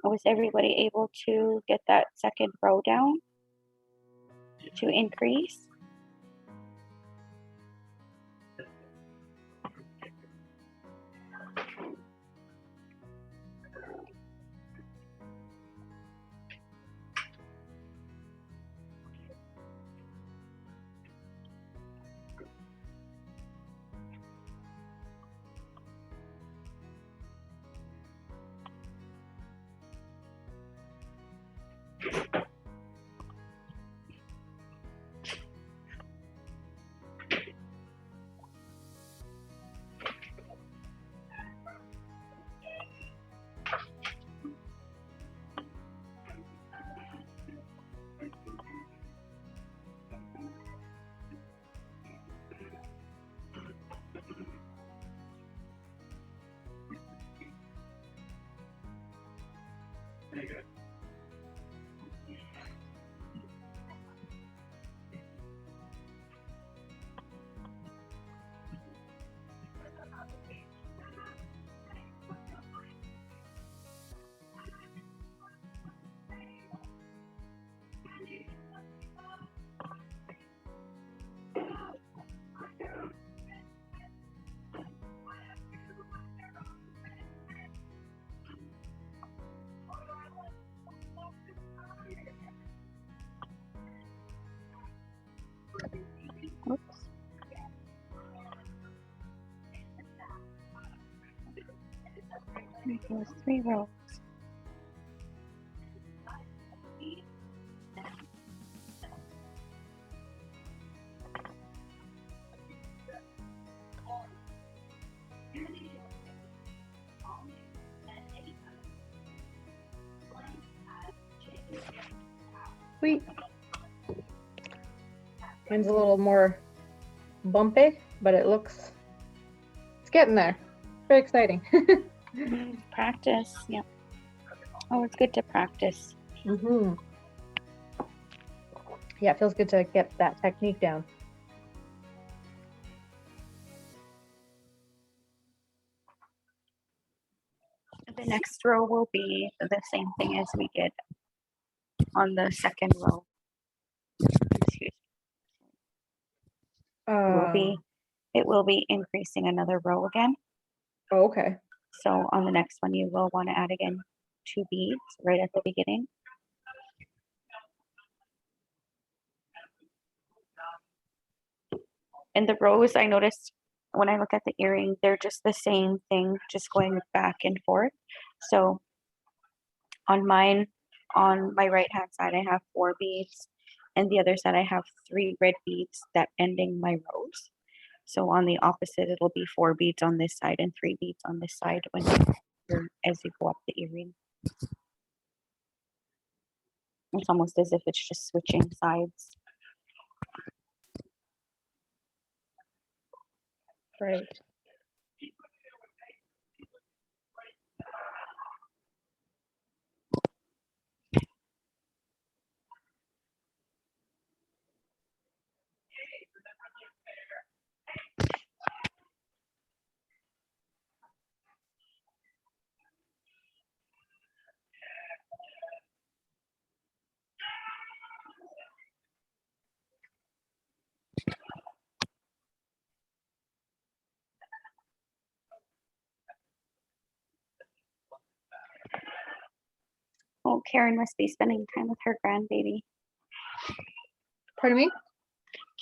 Was everybody able to get that second row down to increase? Oops. There's 3 rows. Sweet. Mine's a little more bumpy, but it's getting there. Very exciting. Practice, yeah. Oh, it's good to practice. Mm-hmm. Yeah, it feels good to get that technique down. The next row will be the same thing as we did on the second row. Excuse me. It will be increasing another row again. Oh, okay. So on the next one, you will want to add again 2 beads right at the beginning. And the rows, I noticed when I look at the earring, they're just the same thing, just going back and forth. So on mine, on my right hand side, I have 4 beads, and the other side I have 3 red beads that ending my rows. So on the opposite, it'll be 4 beads on this side and 3 beads on this side as you go up the earring. It's almost as if it's just switching sides. Right. Oh, Karen must be spending time with her grandbaby. Pardon me?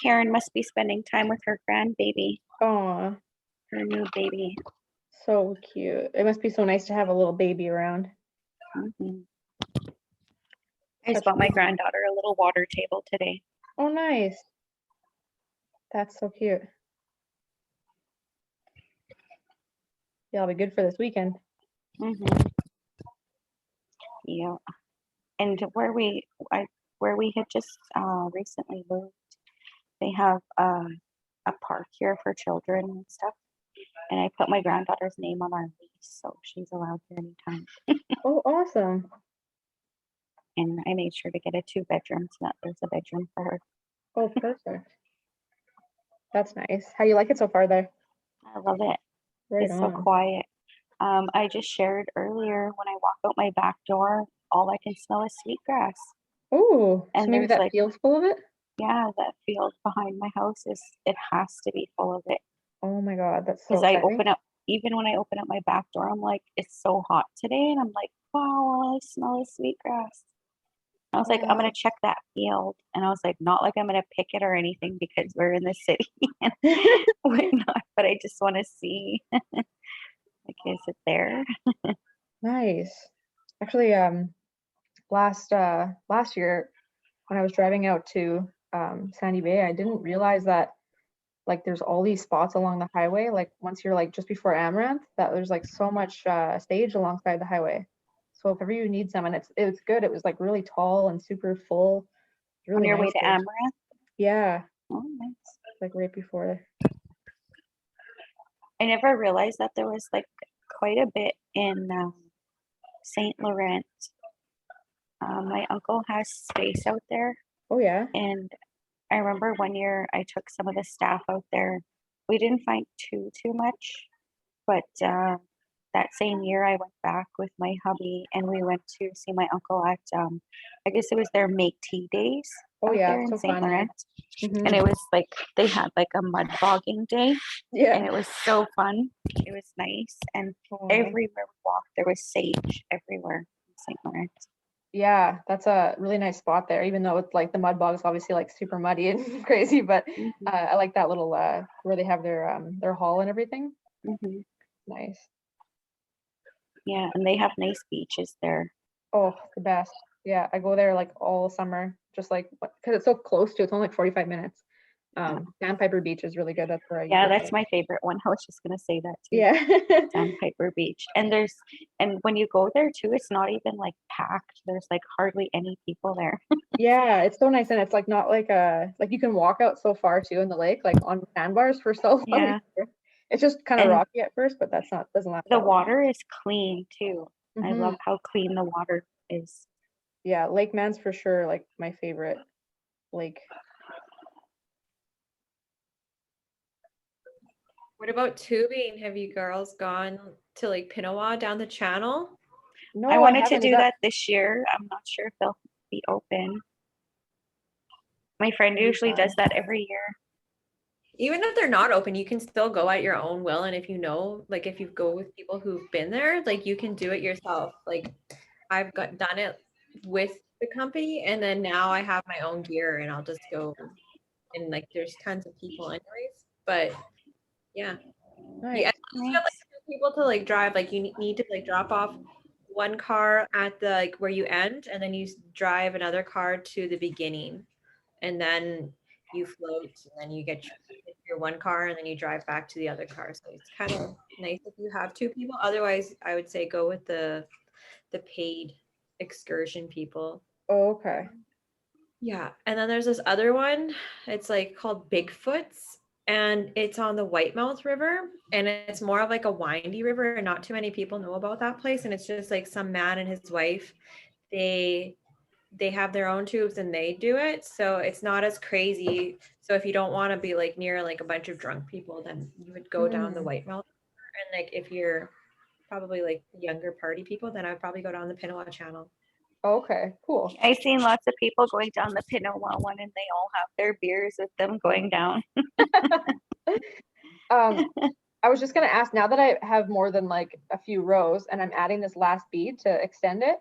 Karen must be spending time with her grandbaby, Oh, her new baby. so cute. It must be so nice to have a little baby around. Mhm. I just Such bought my cute. granddaughter a little water table today. Oh, nice. That's so cute. Yeah, it'll be good for this weekend. Mhm. Yeah. And where we had just recently moved, they have a park here for children and stuff. And I put my granddaughter's name on our lease, so she's allowed here anytime. Oh, awesome. And I made sure to get a 2-bedroom so that there's a bedroom for her. Oh, perfect. That's nice. How you like it so far there? I love it. Right It's so on. quiet. I just shared earlier when I walk out my back door, all I can smell is sweetgrass. Oh, so And maybe there's that like, field's full of it? yeah, that field behind my house it has to be full of it. Oh my God, that's so Because I exciting. open up, even when I open up my back door, I'm like, it's so hot today. And I'm like, wow, all I smell is sweetgrass. I was like, I'm Wow. gonna check that field. And I was like, not like I'm gonna pick it or anything because we're in the city and whatnot, but I just want to see, like, is it there? Nice. Actually, last year when I was driving out to Sandy Bay, I didn't realize that like there's all these spots along the highway. Like once you're like just before Amaranth, that there's like so much stage alongside the highway. So if ever you need some, and it's good. It was like really tall and super full. On Really your way nice to there. Amaranth? Yeah, Oh, nice. like right before. I never realized that there was like quite a bit in St. Laurent. My uncle has space out there, Oh yeah. and I remember one year I took some of the staff out there. We didn't find too much, but that same year I went back with my hubby and we went to see my uncle at I guess it was their Métis days Oh out yeah, there in so St. fun. Laurent. Mhm. And it was like they had like a mud bogging day and Yeah. it was so fun. It was nice and Aw. everywhere we walked there was sage everywhere in St. Laurent. Yeah, that's a really nice spot there, even though it's like the mud bog is obviously like super muddy and crazy, but Mhm, I like that little where they have their hall and everything. mhm. Nice. Yeah, and they have nice beaches there. Oh, the best. Yeah, I go there like all summer, just like because it's so close to. It's only like 45 minutes. Yeah. Sandpiper Beach is really good. That's where I Yeah, usually that's go. my favorite one. I was just gonna say that too. Yeah. Sandpiper Beach. And when you go there too, it's not even like packed. There's like hardly any people there. Yeah, it's so nice, and it's like not like like you can walk out so far too in the lake, like on sandbars for so long. Yeah. It's just kind of And rocky at first, but doesn't last the that long. water is clean too. I Mhm. love how clean the water is. Yeah, Lake Man's for sure like my favorite lake. What about tubing? Have you girls gone to like Pinawa down the channel? No, I I wanted to haven't. Is do that that this year. I'm not sure if they'll be open. My friend That'd be usually does fun. that every year. Even if they're not open, you can still go at your own will. And if you know, like if you go with people who've been there, like you can do it yourself. Like I've done it with the company, and then now I have my own gear and I'll just go, and like there's tons of people anyways. But yeah. Nice. You have like two people to like drive, like you need to like drop off one car at the like where you end, and then you drive another car to the beginning, and then you float, and then you get your one car, and then you drive back to the other car. So it's kind of nice if you have two people. Otherwise, I would say go with the paid excursion people. Oh, okay. Yeah, and then there's this other one. It's like called Bigfoot's, and it's on the Whitemouth River, and it's more of like a windy river, and not too many people know about that place. And it's just like some man and his wife, they have their own tubes and they do it, so it's not as crazy. So if you don't want to be like near like a bunch of drunk people, then you would go down the Whitemouth River. And like if you're probably like younger party people, then I would probably go down the Pinawa Channel. Okay, cool. I've seen lots of people going down the Pinawa one and they all have their beers with them going down. I was just gonna ask, now that I have more than like a few rows and I'm adding this last bead to extend it,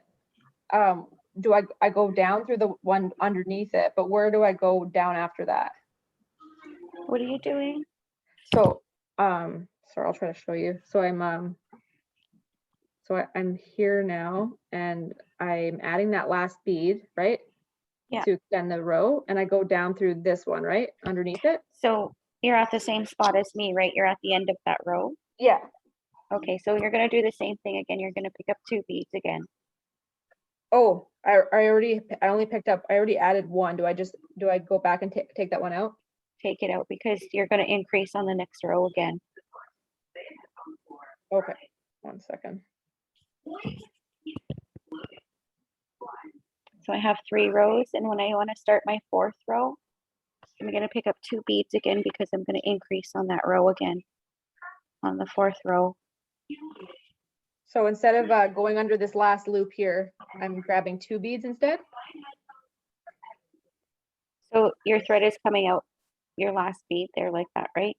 I go down through the one underneath it, but where do I go down after that? What are you doing? So, sorry, I'll try to show you. So I'm here now and I'm adding that last bead, right? Yeah. To extend the row, and I go down through this one, right? Underneath it. So you're at the same spot as me, right? You're at the end of that row. Yeah. Okay, so you're gonna do the same thing again. You're gonna pick up 2 beads again. Oh, I already added one. Do I go back and take that one out? Take it out because you're gonna increase on the next row again. Okay, 1 second. So I have 3 rows, and when I want to start my 4th row, I'm gonna pick up 2 beads again because I'm gonna increase on that row again, on the 4th row. So instead of going under this last loop here, I'm grabbing 2 beads instead. So your thread is coming out your last bead there like that, right?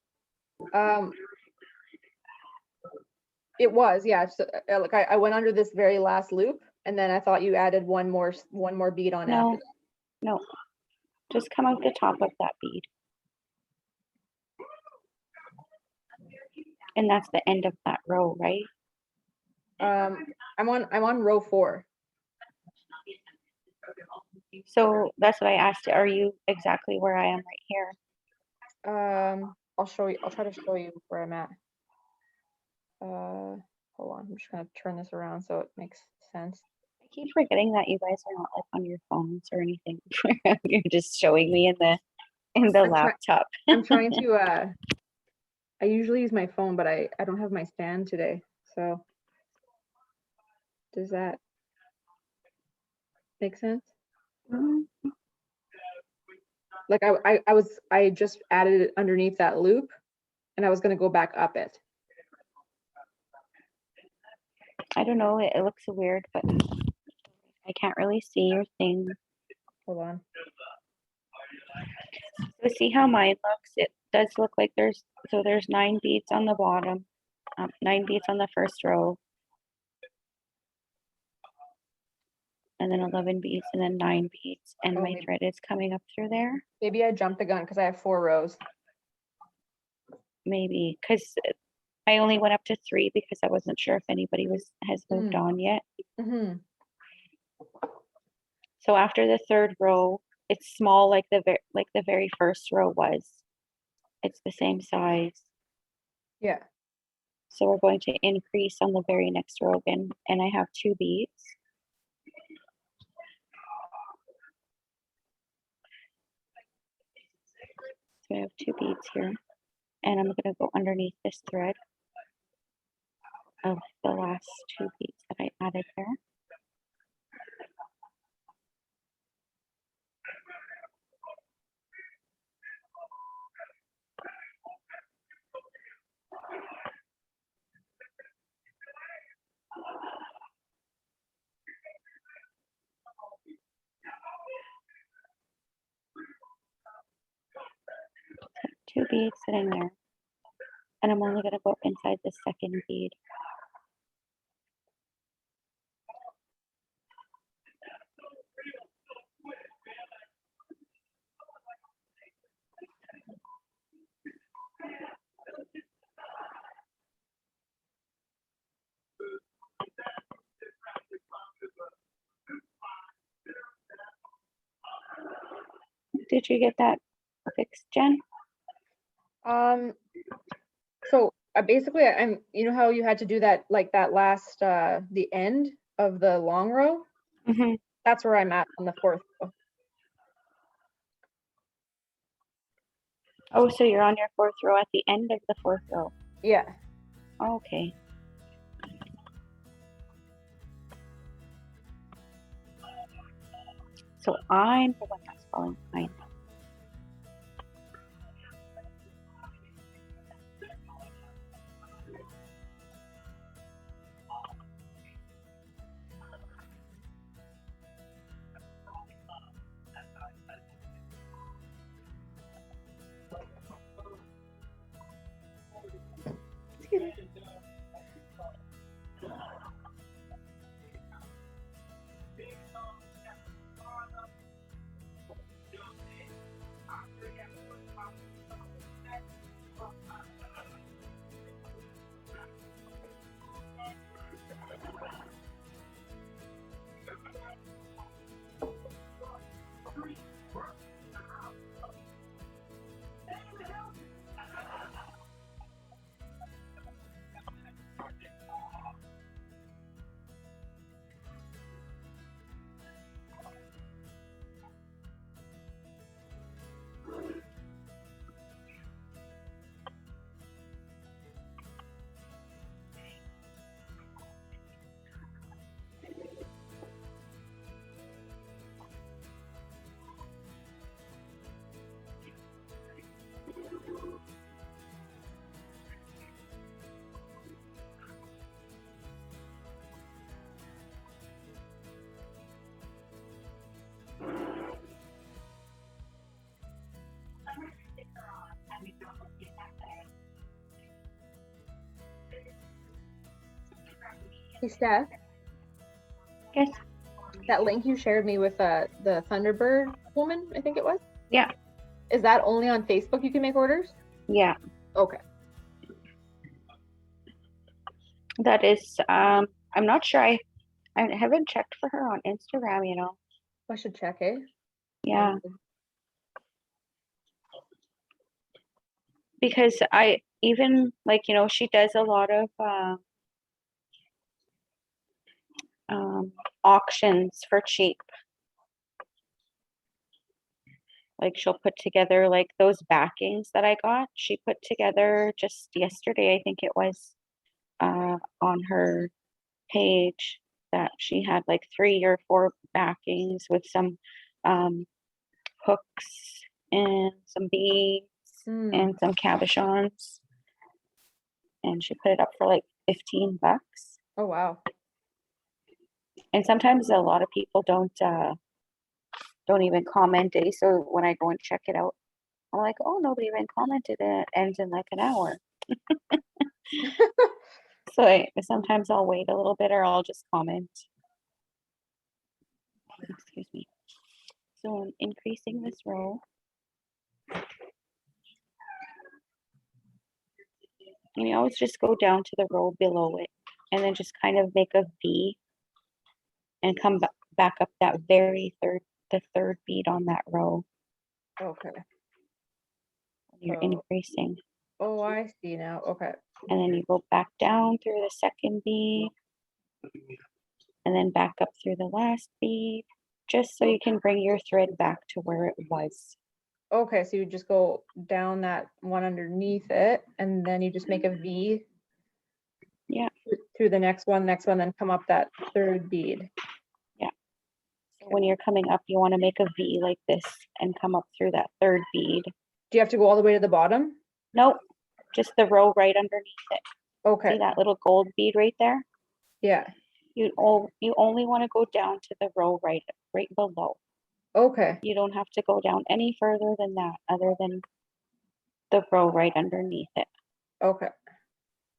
It was, yeah. So, like I went under this very last loop, and then I thought you added one more bead on No, after that. no, just come out the top of that bead. And that's the end of that row, right? I'm on row 4. So that's what I asked. Are you exactly where I am right here? I'll show you. I'll try to show you where I'm at. Hold on. I'm just gonna turn this around so it makes sense. I keep forgetting that you guys are not like on your phones or anything. You're just showing me in the laptop. I'm trying to. I usually use my phone, but I don't have my stand today. So does that make sense? Mhm. Like I just added it underneath that loop, and I was gonna go back up it. I don't know. It looks weird, but I can't really see your thing. Hold on. So see how mine looks? It does look like there's 9 beads on the bottom, 9 beads on the first row, and then 11 beads, and then 9 beads, and Oh, my maybe- thread is coming up through there. Maybe I jumped the gun because I have 4 rows. Maybe because I only went up to 3 because I wasn't sure if anybody has moved on yet. Mm-hmm. So after the 3rd row, it's small like the very first row was. It's the same size. Yeah. So we're going to increase on the very next row again, and I have 2 beads. So I have 2 beads here, and I'm going to go underneath this thread of the last 2 beads that I added there. Two beads sitting there, and I'm only going to go inside the 2nd bead. Did you get that fixed, Jen? So basically, you know how you had to do that, like that last, the end of the long row? Mm-hmm. That's where I'm at on the 4th row. Oh, so you're on your 4th row at the end of the 4th row. Yeah. Okay. So I'm the one that's falling behind. Hey, Steph, Yes. that link you shared me with the Thunderbird woman, I think it was. Yeah. Is that only on Facebook you can make orders? Yeah. Okay. That is, I'm not sure. I haven't checked for her on Instagram, you know. I should check, eh? Yeah. Because I even like, you know, she does a lot of auctions for cheap. Like she'll put together like those backings that I got. She put together just yesterday, I think it was, on her page that she had like 3 or 4 backings with some hooks and some beads and some cabochons. And she put it up for like $15. Oh, wow. And sometimes a lot of people don't even comment, eh? So when I go and check it out, I'm like, oh, nobody even commented. It ends in like an hour. So sometimes I'll wait a little bit or I'll just comment. Excuse me. So I'm increasing this row. And you always just go down to the row below it and then just kind of make a V and come back up that very third bead on that row. Okay. You're So- increasing. Oh, I see now. Okay. And then you go back down through the second bead and then back up through the last bead, just so you can bring your thread back to where it was. Okay, so you just go down that one underneath it, and then you just make a V. Yeah. Through the next one, then come up that third bead. Yeah. So when you're coming up, you want to make a V like this and come up through that third bead. Do you have to go all the way to the bottom? Nope, just the row right underneath it. Okay. See that little gold bead right there? Yeah. You only want to go down to the row right below. Okay. You don't have to go down any further than that, other than the row right underneath it. Okay.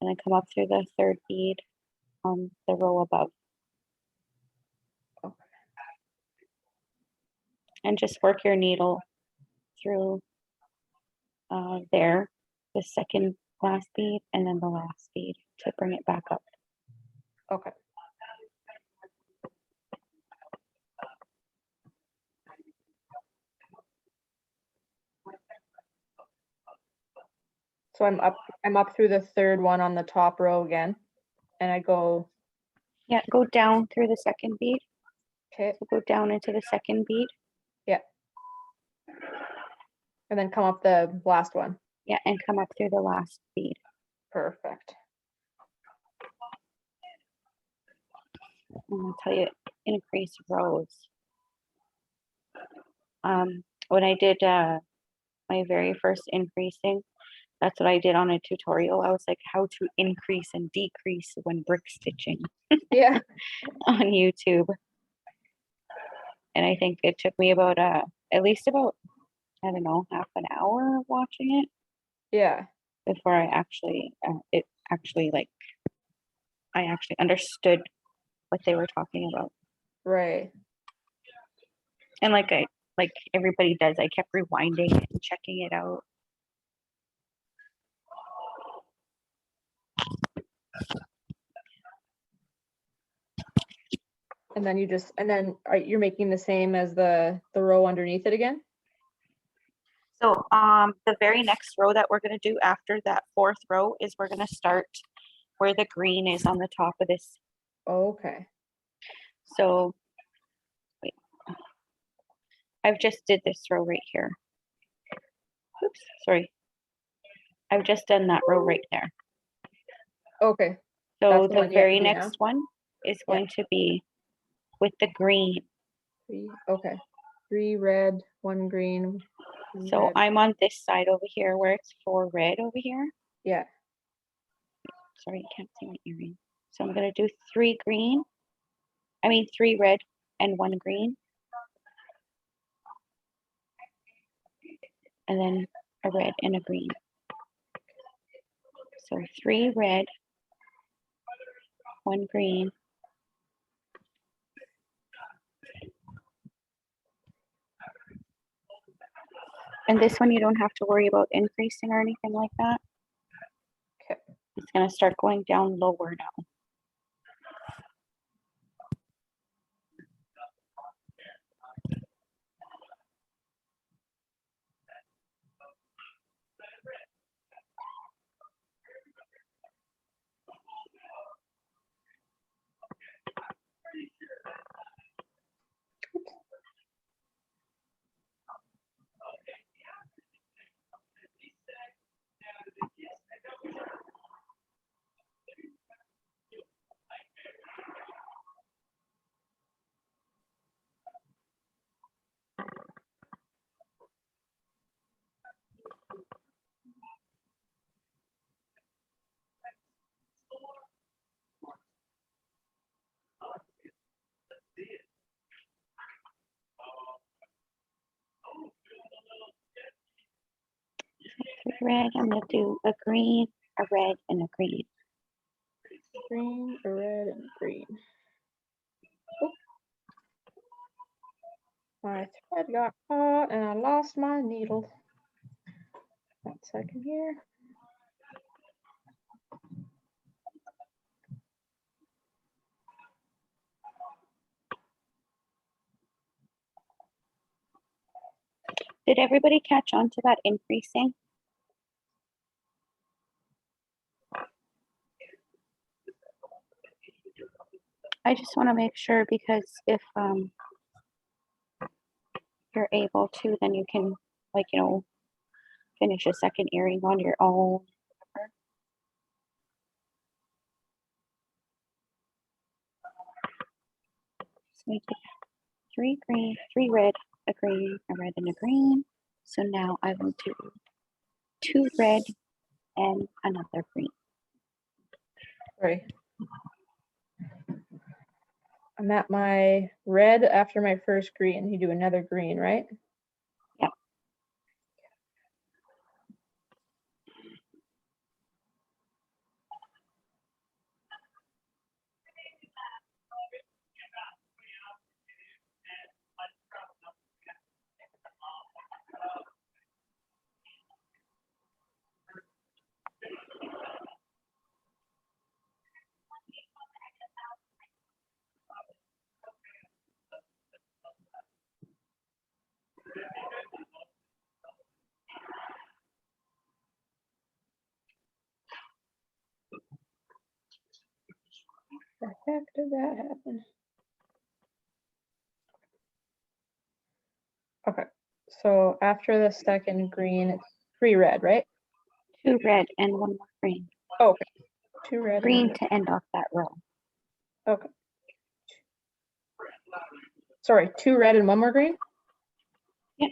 And then come up through the third bead on the row above. Okay. And just work your needle through there, the second last bead, and then the last bead to bring it back up. Okay. So I'm up through the third one on the top row again, and I go, Yeah, go down through the second bead. okay, So go down into the second bead. and then come up the last one. Yeah, and come up through the last bead. Perfect. And I'll tell you, increase rows. When I did my very first increasing, that's what I did on a tutorial. I was like, how to increase and decrease when brick stitching Yeah. on YouTube. And I think it took me about at least about, I don't know, half an hour watching it Yeah. before I actually I actually understood what they were talking about. Right. And like everybody does, I kept rewinding it and checking it out. And then you're making the same as the row underneath it again? So the very next row that we're going to do after that fourth row is we're going to start where the green is on the top of this. Okay. So wait, I've just did this row right here. Oops, sorry. I've just done that row right there. Okay. So That's the the one you have to very do now? next one is Yeah. going to be with the green. 3, okay. 3 red, 1 green. 3 So red. I'm on this side over here where it's 4 red over here. Yeah. Sorry, you can't see my earring. So I'm going to do 3 red and 1 green. And then a red and a green. So 3 red one green. And this one you don't have to worry about increasing or anything like that. Okay. It's going to start going down lower now. Red, I'm going to do a green, a red, and a green. Green, a red, and a green. Oop. My thread got caught and I lost my needle. 1 second here. Did everybody catch on to that increasing? I just want to make sure because if you're able to, then you can, like, you know, finish a second earring on your own. So we did 3 green, 3 red, a green, a red, and a green. So now I will do 2 red and another green. Sorry. I'm at my red after my first green. You do another green, right? Yep. The heck did that happen? Okay, so after the second green, it's 3 red, right? 2 red and 1 more green. Oh, okay, 2 red. Green And to end off that row. okay. Sorry, 2 red and 1 more green? Yep.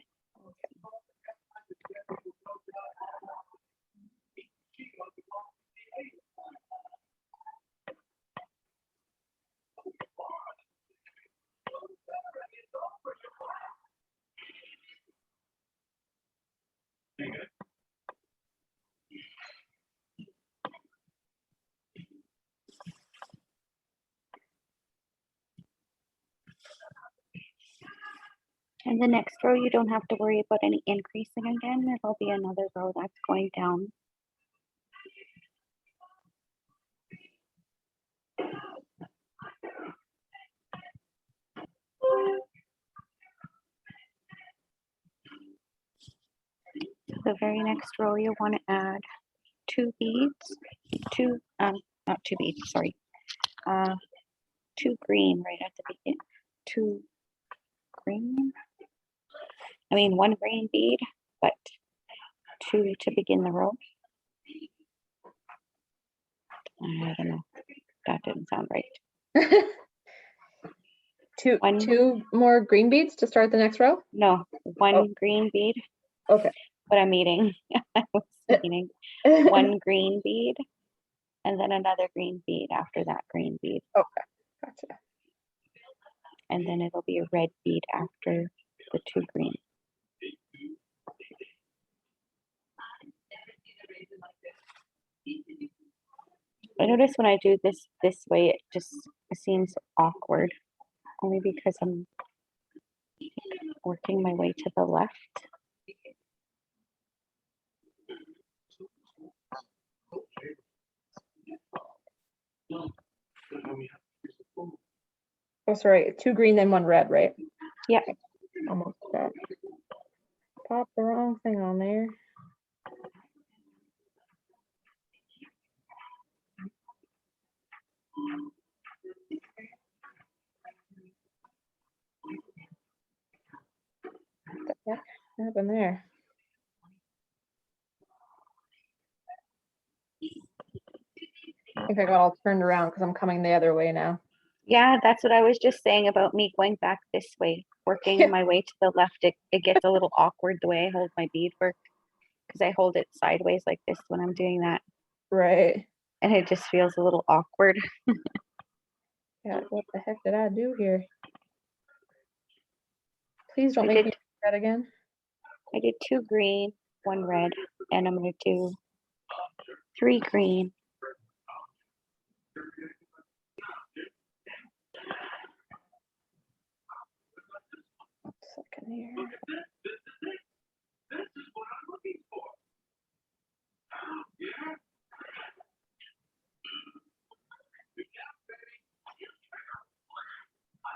And the next row, you don't have to worry about any increasing again. There will be another row that's going down. The very next row, you want to add 2 beads, not 2 beads, sorry, 2 green right at the beginning, 2 green, 1 green bead, but 2 to begin the row. I don't know, that didn't sound right. Two more green beads to start the next row? No, 1 green bead. Okay. But I'm eating, I was eating 1 green bead and then another green bead after that green bead. Okay, gotcha. And then it'll be a red bead after the 2 green. I notice when I do this way, it just seems awkward, only because I'm working my way to the left. Oh, sorry, 2 green, then 1 red, right? Yeah. Almost got pop the wrong thing on there. What the heck happened there? I think I got all turned around because I'm coming the other way now. Yeah, that's what I was just saying about me going back this way, working Yeah. my way to the left. It gets a little awkward the way I hold my beadwork because I hold it sideways like this when I'm doing that. Right. And it just feels a little awkward. Yeah, what the heck did I do here? Please don't I make did- me do that again. I did 2 green, 1 red, and I'm going to do 3 green. One second here.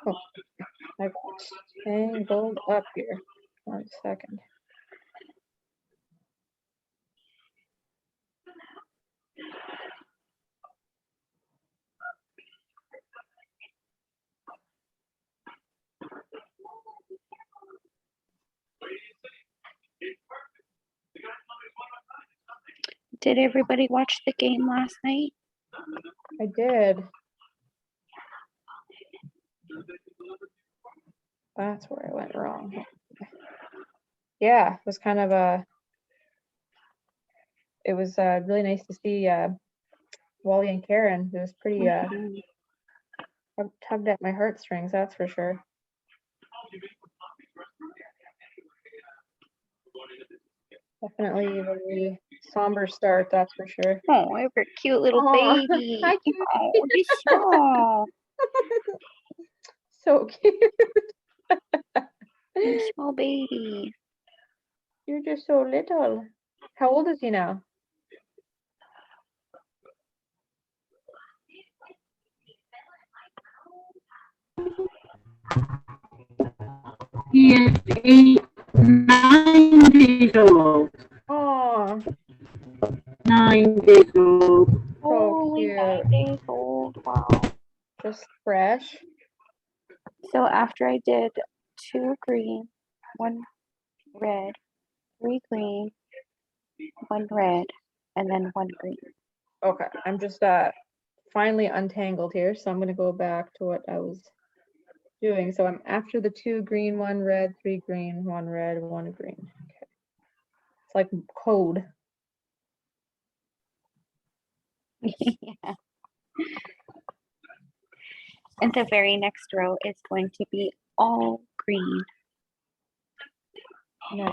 Oh, I've tangled up here. 1 second. Did everybody watch the game last night? I did. That's where I went wrong. Yeah, it was kind of it was really nice to see Wally and Karen. It was pretty Mhm. tugged at my heartstrings, that's for sure. Definitely a very somber start, that's for sure. Oh, I have a cute little Aw, baby. hi, cute. Oh, he's small. So cute. He's a small baby. You're just so little. How old is he now? He is 9 days old. Oh, 9 days old. so Only 9 cute. days old. Wow. Just fresh. So after I did 2 green, 1 red, 3 green, 1 red, and then 1 green. Okay, I'm just finally untangled here, so I'm gonna go back to what I was doing. So I'm after the 2 green, 1 red, 3 green, 1 red, 1 green. Okay. It's like code. Yeah. And the very next row is going to be all green. Nice.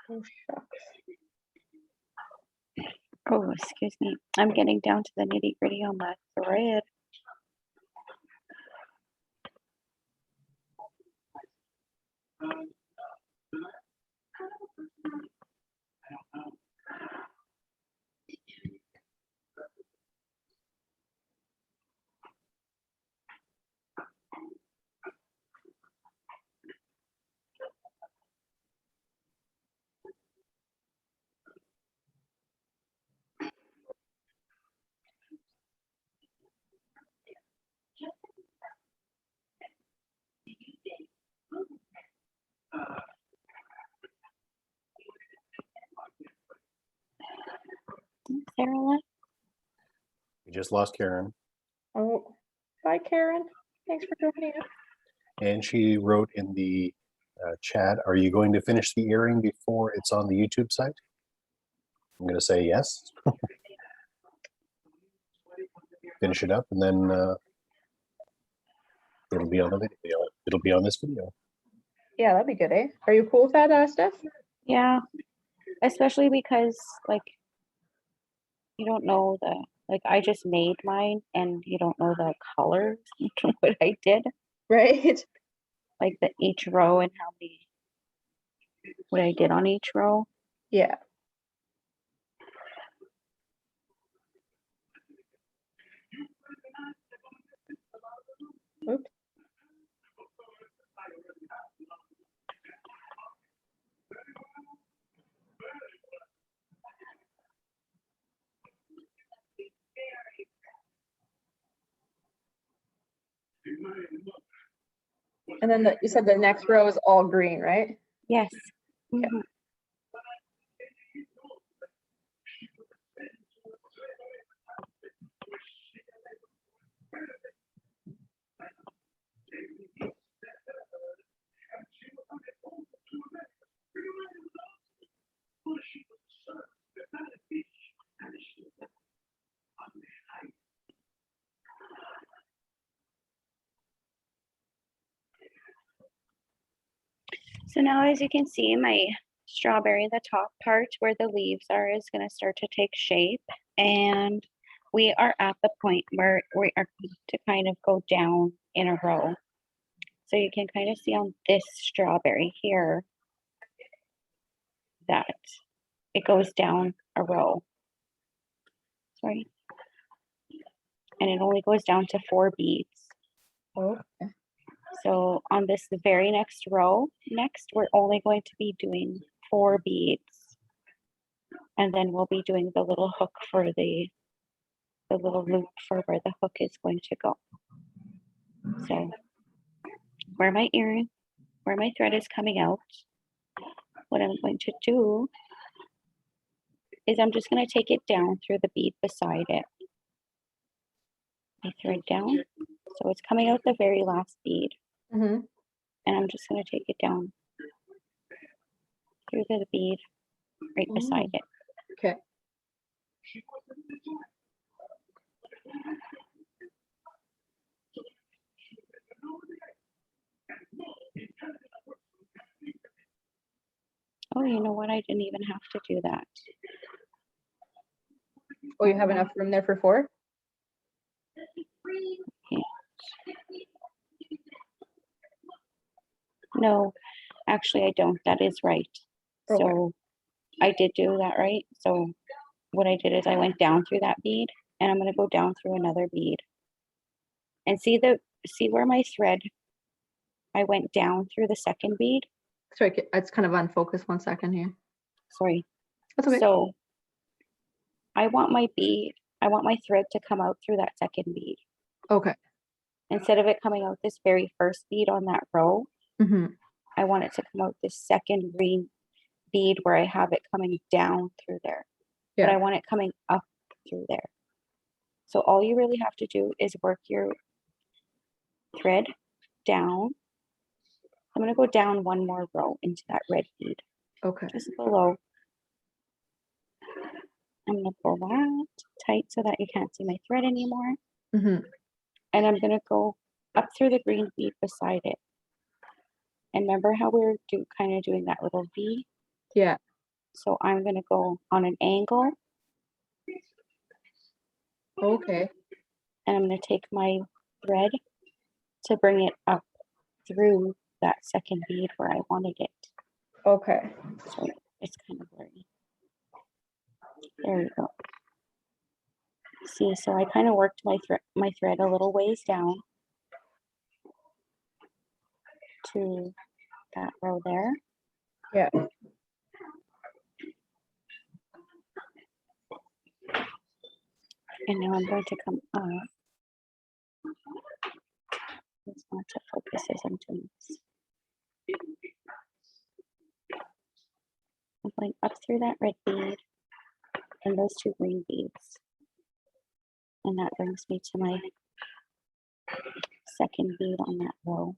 Oh, shucks. Oh, excuse me. I'm getting down to the nitty gritty on that thread. Sarah left. We just lost Karen, Oh, bye, Karen. Thanks for joining us. and she wrote in the chat, "Are you going to finish the earring before it's on the YouTube site?" I'm going to say yes. finish it up, and then it'll be on the video. It'll be on this video. Yeah, that'd be good, eh? Are you cool with that, Steph? Yeah, especially because like you don't know like I just made mine and you don't know the colors what I did, Right. like each row and how many what I did on each row. Yeah. Oops. And then you said the next row is all green, right? Yes. Mhm. So now as you can see, my strawberry, the top part where the leaves are, is going to start to take shape. And we are at the point where we are going to kind of go down in a row. So you can kind of see on this strawberry here that it goes down a row. Sorry. And it only goes down to 4 beads. Oh, So on this the very next row, we're only going to be doing 4 beads. And then we'll be doing the little hook for the little loop for where the hook is going to go. So where my thread is coming out, what I'm going to do is I'm just going to take it down through the bead beside it. I thread down, so it's coming out the very last bead. mm-hmm. And I'm just going to take it down through the bead right beside it. Okay. Oh, you know what? I didn't even have to do that. Oh, you have enough room there for 4? No, actually I don't. That is right. Okay. So I did do that right. So what I did is I went down through that bead and I'm going to go down through another bead. And see where my thread, I went down through the second bead. Sorry, it's kind of unfocused. 1 second here. Sorry. That's okay. So I want my thread to come out through that second bead. Okay. Instead of it coming out this very first bead on that row, Mm-hmm. I want it to come out this second green bead where I have it coming down through there. But Yeah. I want it coming up through there. So all you really have to do is work your thread down. I'm going to go down 1 more row into that red bead, Okay. just below. I'm going to pull that tight so that you can't see my thread anymore. Mm-hmm. And I'm going to go up through the green bead beside it. And remember how we were kind of doing that little V? Yeah. So I'm going to go on an angle. Okay. And I'm going to take my thread to bring it up through that second bead where I wanted it. Okay. So it's kind of blurry. There we go. See, so I kind of worked my thread a little ways down to that row there. Yeah. And now I'm going to come up. It's not to focus as I'm doing this. I'm going up through that red bead and those 2 green beads. And that brings me to my second bead on that row.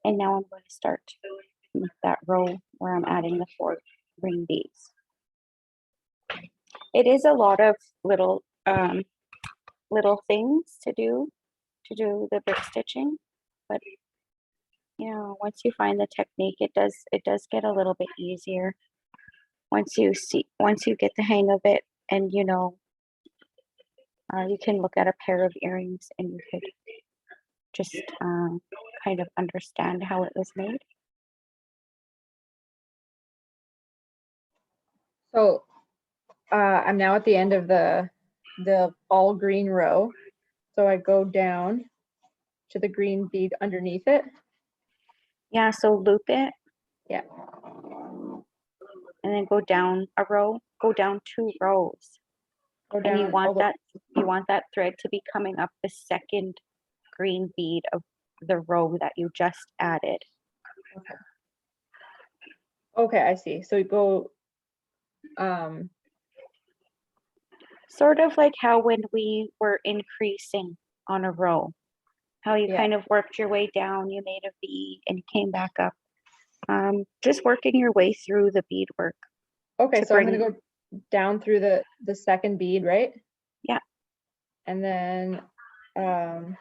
And now I'm going to start that row where I'm adding the 4 ring beads. It is a lot of little things to do the brick stitching, but you know, once you find the technique, it does get a little bit easier once you get the hang of it, and you know, you can look at a pair of earrings and you could just kind of understand how it was made. So I'm now at the end of the all green row. So I go down to the green bead underneath it. Yeah, so loop it. Yeah. And then go down a row, go down 2 rows. Go And down. you want all the- that thread to be coming up the second green bead of the row that you just added. Okay, I see. So you go. Sort of like how when we were increasing on a row, how you Yeah. kind of worked your way down, you made a V and came back up. Just working your way through the beadwork. Okay, to so I'm bring- gonna go down through the second bead, right? Yeah. And then I'm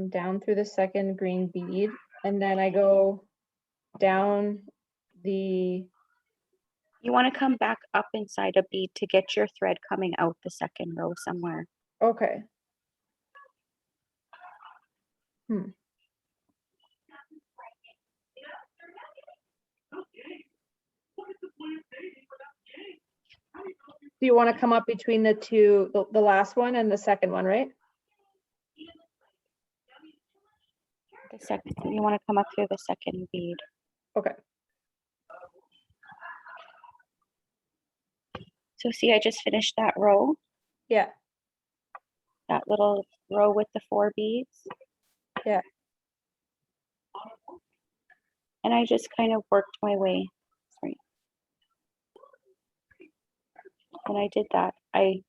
down through the second green bead, and then I go down the. You want to come back up inside a bead to get your thread coming out the second row somewhere. Okay. Do you want to come up between the two, the last one and the second one, right? The second, you want to come up through the second bead. Okay. So see, I just finished that row, Yeah. that little row with the 4 beads. Yeah. And I just kind of worked my way. Sorry. When I did that, I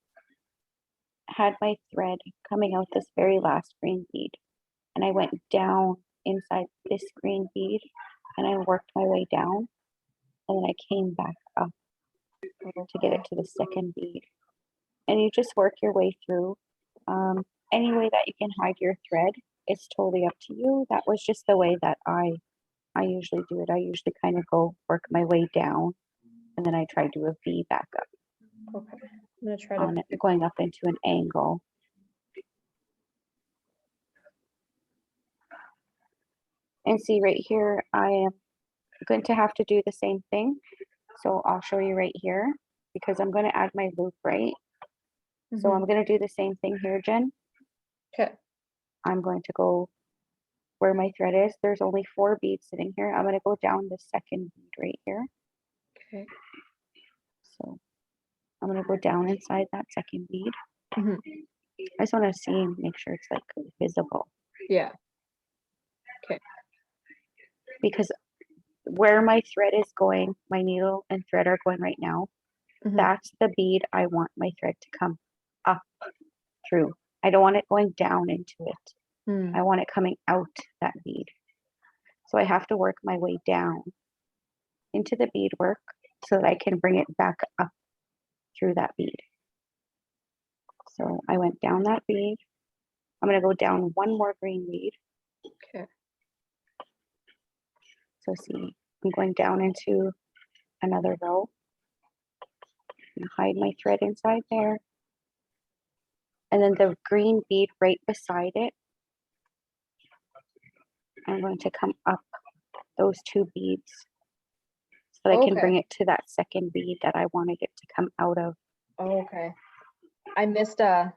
had my thread coming out this very last green bead, and I went down inside this green bead, and I worked my way down, and then I came back up to get it to the second bead. And you just work your way through. Any way that you can hide your thread, it's totally up to you. That was just the way that I usually do it. I usually kind of go work my way down, and then I try to do a V back up Okay. I'm gonna try on to. it, going up into an angle. And see right here, I am going to have to do the same thing. So I'll show you right here because I'm going to add my loop, right? So Mhm. I'm going to do the same thing here, Jen. Okay. I'm going to go where my thread is. There's only 4 beads sitting here. I'm going to go down the second bead right here. Okay. So I'm going to go down inside that second bead. Mhm. I just want to see and make sure it's like visible, Yeah. because where my thread is going, my needle and thread are going right now. Mhm. That's the bead I want my thread to come up through. I don't want it going down into it. Hmm. I want it coming out that bead. So I have to work my way down into the beadwork so that I can bring it back up through that bead. So I went down that bead. I'm going to go down 1 more green bead. Okay. So see, I'm going down into another row. And hide my thread inside there. And then the green bead right beside it, I'm going to come up those 2 beads so that I can bring it to that second bead that I wanted it to come out of. Okay. I missed I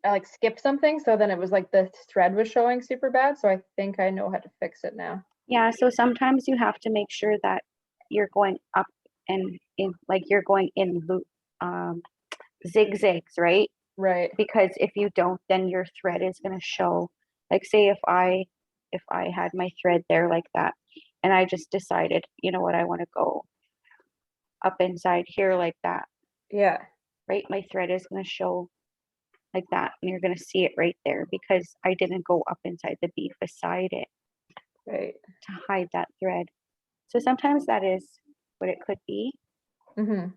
like skipped something, so then it was like the thread was showing super bad, so I think I know how to fix it now. Yeah, so sometimes you have to make sure that you're going up and in, like you're going in loop, zigzags, right? Right. Because if you don't, then your thread is going to show. Like say if I had my thread there like that, and I just decided, you know what, I want to go up inside here like that, Yeah. right? My thread is going to show like that, and you're going to see it right there because I didn't go up inside the bead beside it. Right. to hide that thread. So sometimes that is what it could be. Mm-hmm.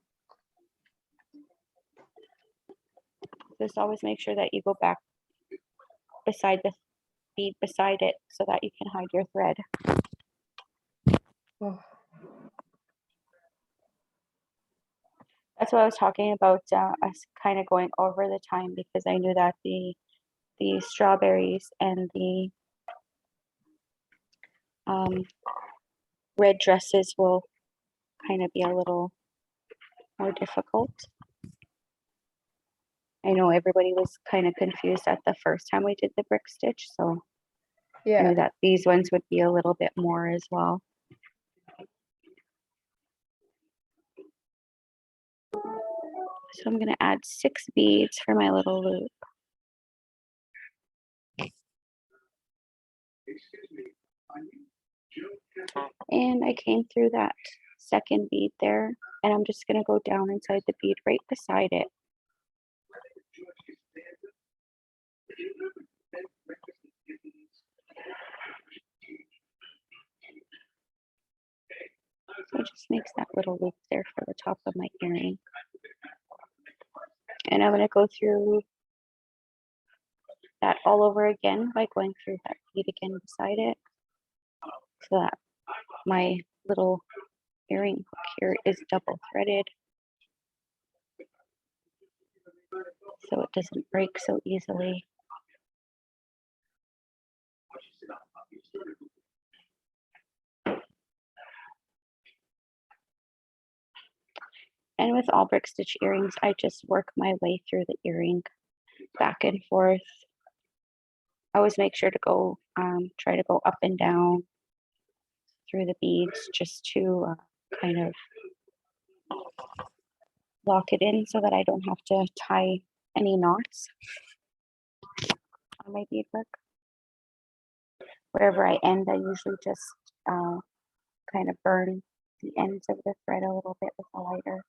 Just always make sure that you go back beside the bead beside it so that you can hide your thread. Oh, That's what I was talking about, us kind of going over the time, because I knew that the strawberries and the red dresses will kind of be a little more difficult. I know everybody was kind of confused at the first time we did the brick stitch, so I yeah. knew that these ones would be a little bit more as well. So I'm going to add 6 beads for my little loop. And I came through that second bead there, and I'm just going to go down inside the bead right beside it. So it just makes that little loop there for the top of my earring. And I'm going to go through that all over again by going through that bead again beside it, so that my little earring hook here is double threaded, so it doesn't break so easily. And with all brick stitch earrings, I just work my way through the earring back and forth. I always make sure to go, try to go up and down through the beads just to kind of lock it in so that I don't have to tie any knots on my beadwork. Wherever I end, I usually just kind of burn the ends of the thread a little bit with a lighter.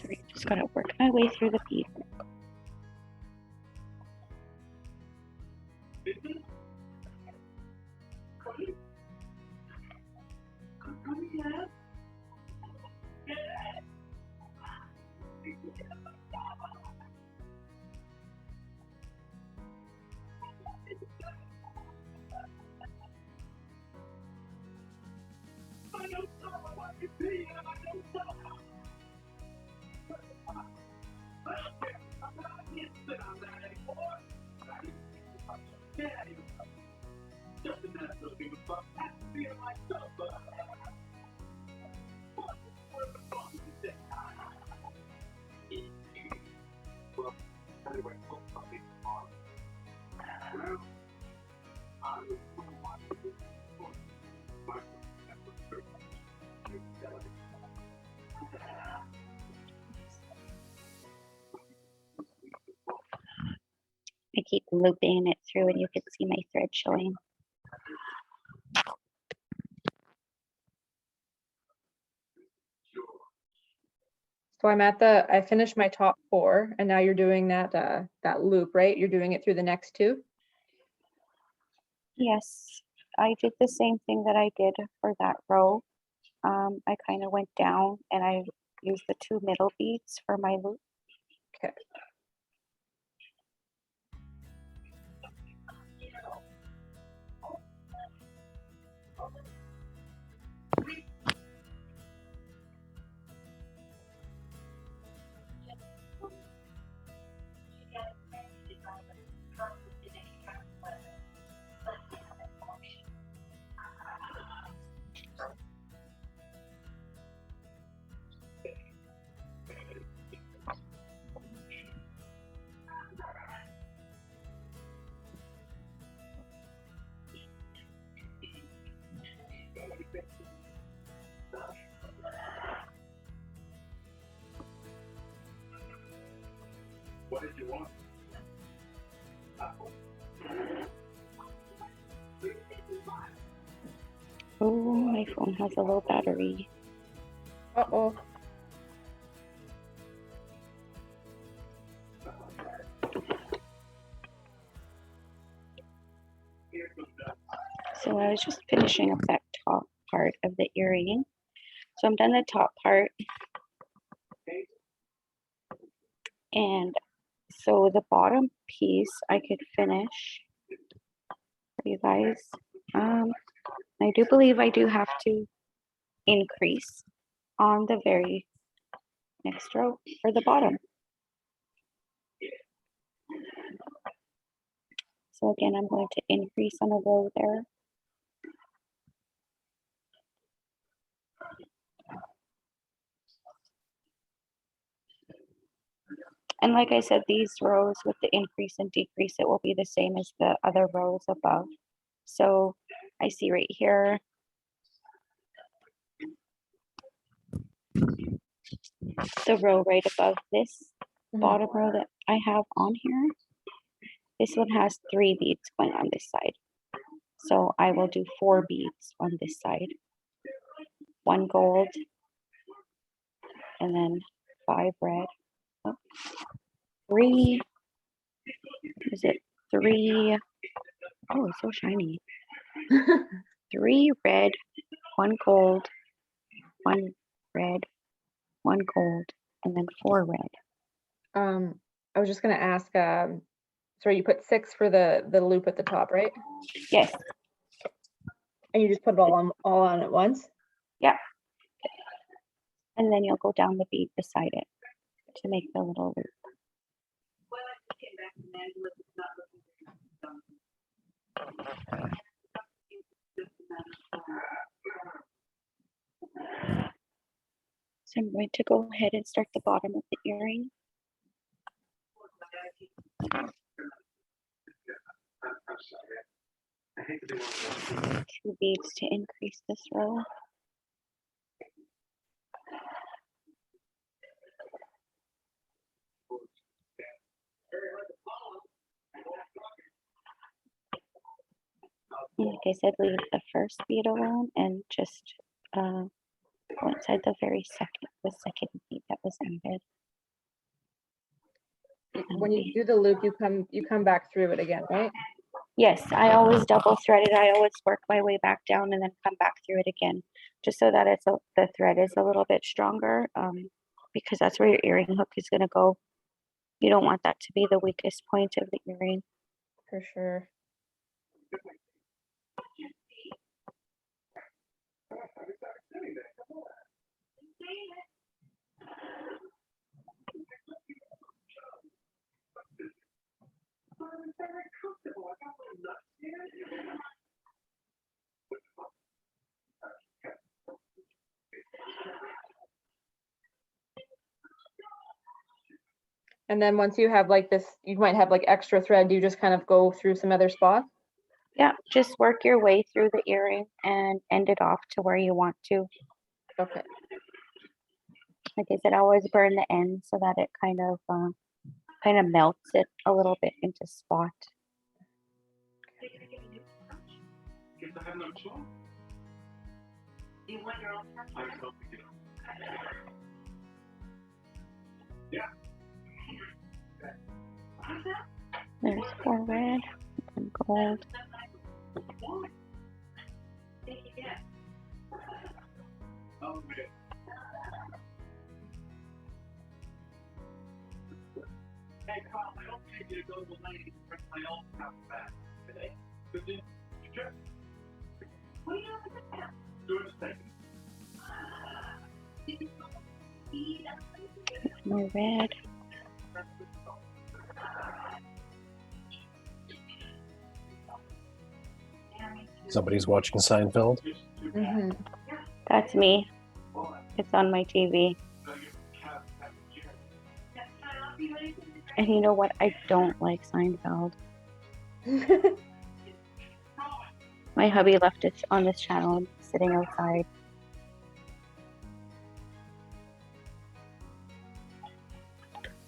Sorry, just gotta work my way through the bead. I keep looping it through and you can see my thread showing. So I finished my top 4, and now you're doing that that loop, right? You're doing it through the next 2? Yes, I did the same thing that I did for that row. I kind of went down and I used the 2 middle beads for my loop. Okay. What did you want? Oh, my phone has a low battery. Uh-oh. So I was just finishing up that top part of the earring. So I'm done the top part. And so the bottom piece I could finish for you guys. I do believe I do have to increase on the very next row for the bottom. So again, I'm going to increase on a row there. And like I said, these rows with the increase and decrease, it will be the same as the other rows above. So I see right here, the row right above this bottom row that I have on here. This one has 3 beads going on this side. So I will do 4 beads on this side. 1 gold, and then 5 red. Oh, 3, is it 3? Oh, it's so shiny. 3 red, 1 gold, 1 red, 1 gold, and then 4 red. I was just gonna ask, sorry, you put 6 for the loop at the top, right? Yes, And you just put it all on at once? yeah. And then you'll go down the bead beside it to make the little loop. So I'm going to go ahead and start the bottom of the earring. 2 beads to increase this row. Like I said, leave the first bead alone and just go inside the second bead that was ended. When you do the loop, you come back through it again, right? Yes, I always double thread it. I always work my way back down and then come back through it again, just so that the thread is a little bit stronger, because that's where your earring hook is going to go. You don't want that to be the weakest point of the earring. For sure. And then once you have like this, you might have like extra thread, do you just kind of go through some other spots? Yeah, just work your way through the earring and end it off to where you want to. Okay. Like I said, I always burn the end so that it kind of melts it a little bit into spot. There's 4 red and gold. More red. Somebody's watching Seinfeld. Mm-hmm. That's me. It's on my TV. And you know what? I don't like Seinfeld. My hubby left it on this channel, sitting outside.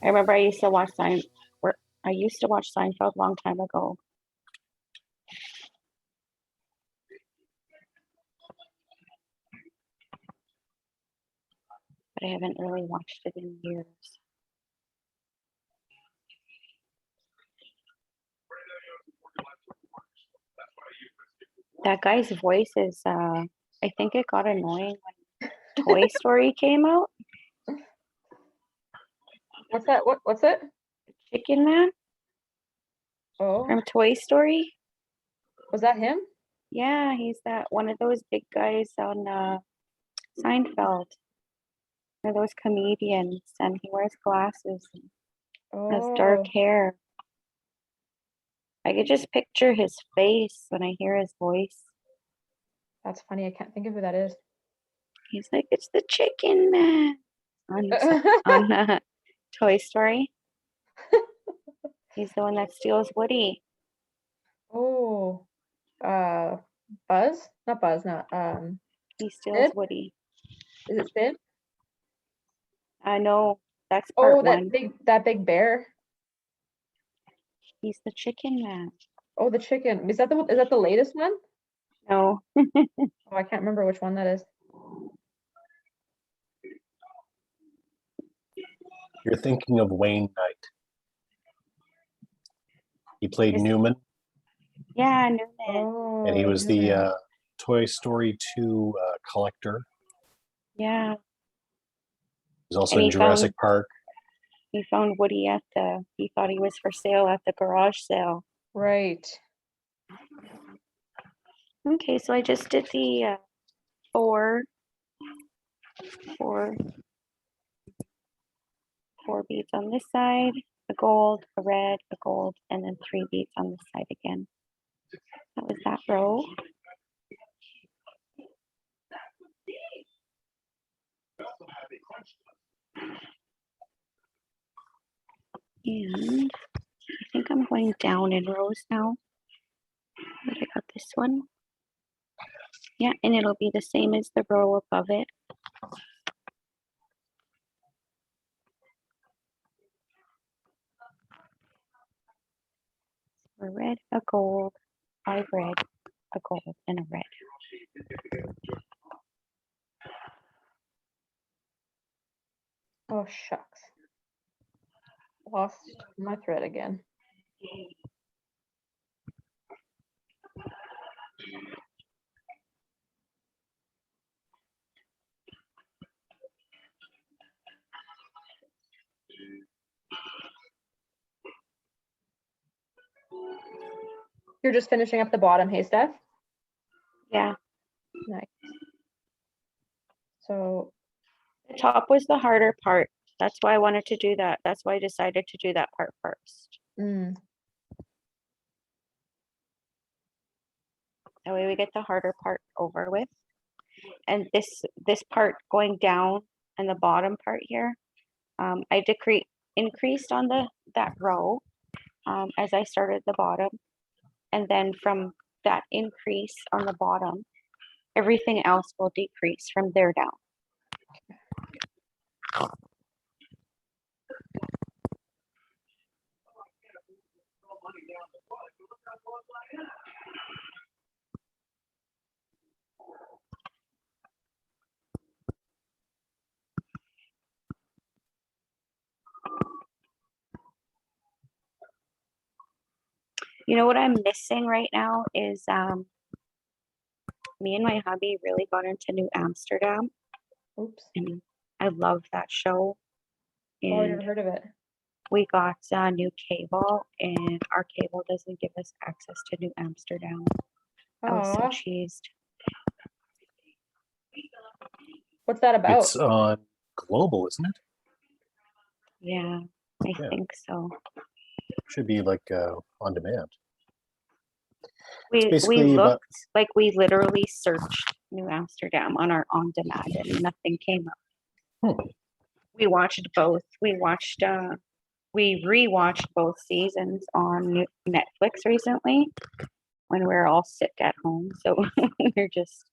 I remember I used to watch Seinfeld a long time ago. But I haven't really watched it in years. That guy's voice is, I think it got annoying when Toy Story came out. What's that? What's it? Chicken Man Oh, from Toy Story. was that him? Yeah, he's that one of those big guys on Seinfeld. One of those comedians, and he wears glasses and has dark Oh, hair. I could just picture his face when I hear his voice. that's funny. I can't think of who that is. He's like, "It's the Chicken Man" on Toy Story. He's the one that steals Woody. Oh, Buzz? Not Buzz, not He steals Sid? Woody. Is it Sid? I know that's part Oh, one. that big bear. He's the Chicken Man. Oh, the chicken. Is that the latest one? No, Oh, I can't remember which one that is. You're thinking of Wayne Knight. He played Is- Newman, yeah, Newman. Oh, and he was Newman. the Toy Story 2 collector. Yeah, He's also And in he Jurassic found- Park. he found Woody he thought he was for sale at the garage sale. Right. Okay, so I just did the four beads on this side, a gold, a red, a gold, and then 3 beads on this side again. That was that row. And I think I'm going down in rows now. But I got this one. Yeah, and it'll be the same as the row above it. A red, a gold, 5 red, a gold, and a red. Oh, shucks. Lost my thread again. You're just finishing up the bottom, hey, Steph? Yeah, Nice. So, the top was the harder part. That's why I wanted to do that. That's why I decided to do that part first. mm, That way we get the harder part over with. And this part going down and the bottom part here, I increased on that row as I started the bottom. And then from that increase on the bottom, everything else will decrease from there down. You know what I'm missing right now is me and my hubby really got into New Amsterdam, oops. and I love that show. Oh, I never And heard of it. we got new cable, and our cable doesn't give us access to New Amsterdam. I was so Aw, cheesed. what's that about? It's on Global, isn't it? Yeah, I Yeah. think so. Should be like on demand. We basically about- looked, like we literally searched New Amsterdam on our on demand and nothing came up. We watched both. We rewatched both seasons on Netflix recently when we were all sick at home. So we're just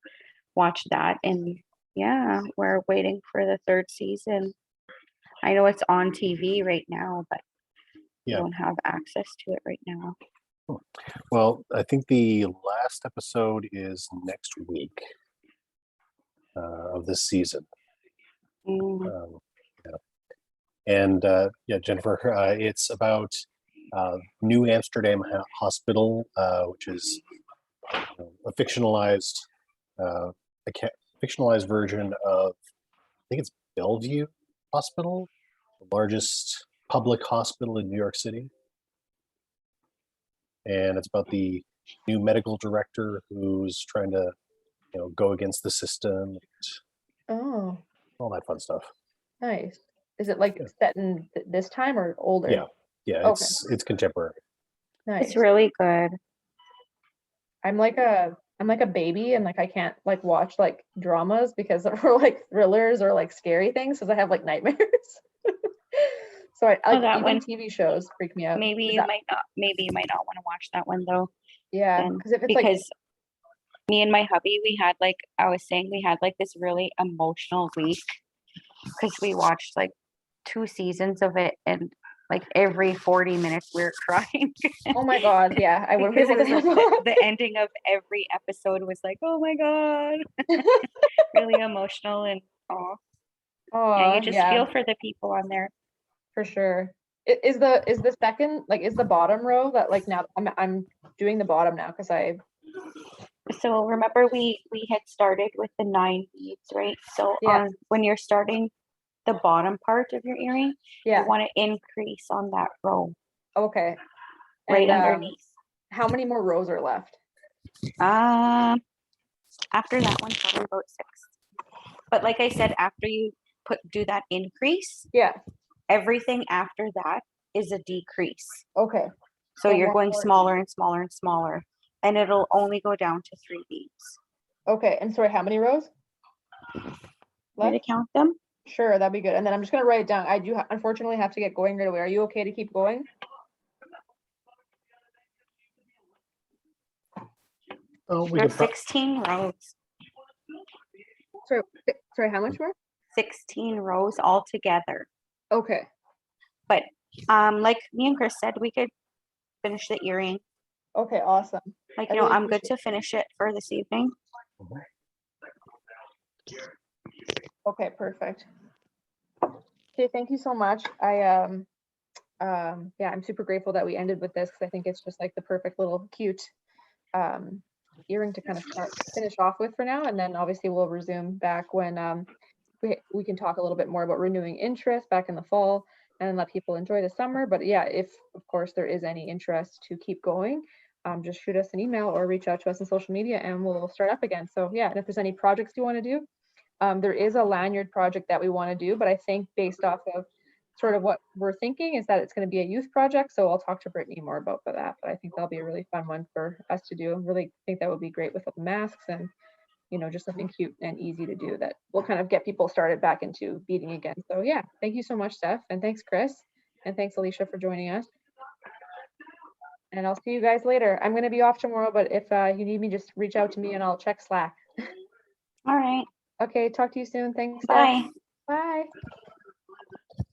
watched that, and yeah, we're waiting for the 3rd season. I know it's on TV right now, but we Yeah. don't have access to it right now. Well, I think the last episode is next week of this season. Mm, Yeah. And yeah, Jennifer, it's about New Amsterdam Hospital, which is a fictionalized fictionalized version of, I think it's Bellevue Hospital, the largest public hospital in New York City. And it's about the new medical director who's trying to, go against the system, Oh, all that fun stuff. nice. Is it like Yeah. set in this time or older? Yeah, Okay. it's contemporary. Nice. It's really good. I'm like a baby, and like I can't like watch like dramas because or like thrillers or like scary things because I have like nightmares. So I like that even one- TV shows freak me out. Maybe Is you that- might not. Maybe you might not want to watch that one though. yeah, then, because if it's like because me and my hubby, we had like I was saying, we had like this really emotional week because we watched like 2 seasons of it, and like every 40 minutes we were crying. oh my god, yeah, I wouldn't be Because able it was to like handle the ending of every episode was like, oh my god, really emotional, and oh yeah, you just feel for the people on there. for sure. Is the second like is the bottom row that like now I'm doing the bottom now because I So remember we had started with the 9 beads, right? So Yeah. when you're starting the bottom part of your earring, yeah you want to increase on that row okay right And, underneath. how many more rows are left? After that one, probably about 6. But like I said, after you do that increase, Yeah, everything after that is a decrease. okay, So So you're one going more smaller and smaller and smaller, and it'll only go down to 3 beads. okay. And sorry, how many rows Ready left? to count them? Sure, that'd be good. And then I'm just gonna write it down. I do unfortunately have to get going right away. Are you okay to keep going? Oh, we There's could. 16 rows. Sorry, how much more? 16 rows altogether. Okay, Like me and Chris said, we could finish the earring. okay, awesome. Like, I you know, really I'm good appreciate to finish it for this evening. Okay, perfect. Okay, thank you so much. Yeah, I'm super grateful that we ended with this because I think it's just like the perfect little cute earring to kind of finish off with for now, and then obviously we'll resume back when we can talk a little bit more about renewing interest back in the fall and let people enjoy the summer. But yeah, if of course there is any interest to keep going, just shoot us an email or reach out to us on social media and we'll start up again. So yeah, and if there's any projects you want to do, there is a lanyard project that we want to do, but I think based off of sort of what we're thinking is that it's going to be a youth project. So I'll talk to Brittany more about that, but I think that'll be a really fun one for us to do. I really think that would be great with the masks and, just something cute and easy to do that will kind of get people started back into beading again. So yeah, thank you so much, Steph. And thanks, Chris. And thanks, Alicia, for joining us. And I'll see you guys later. I'm going to be off tomorrow, but if you need me, just reach out to me and I'll check Slack. All right. Okay, talk to you soon. Thanks, Steph. Bye. Bye.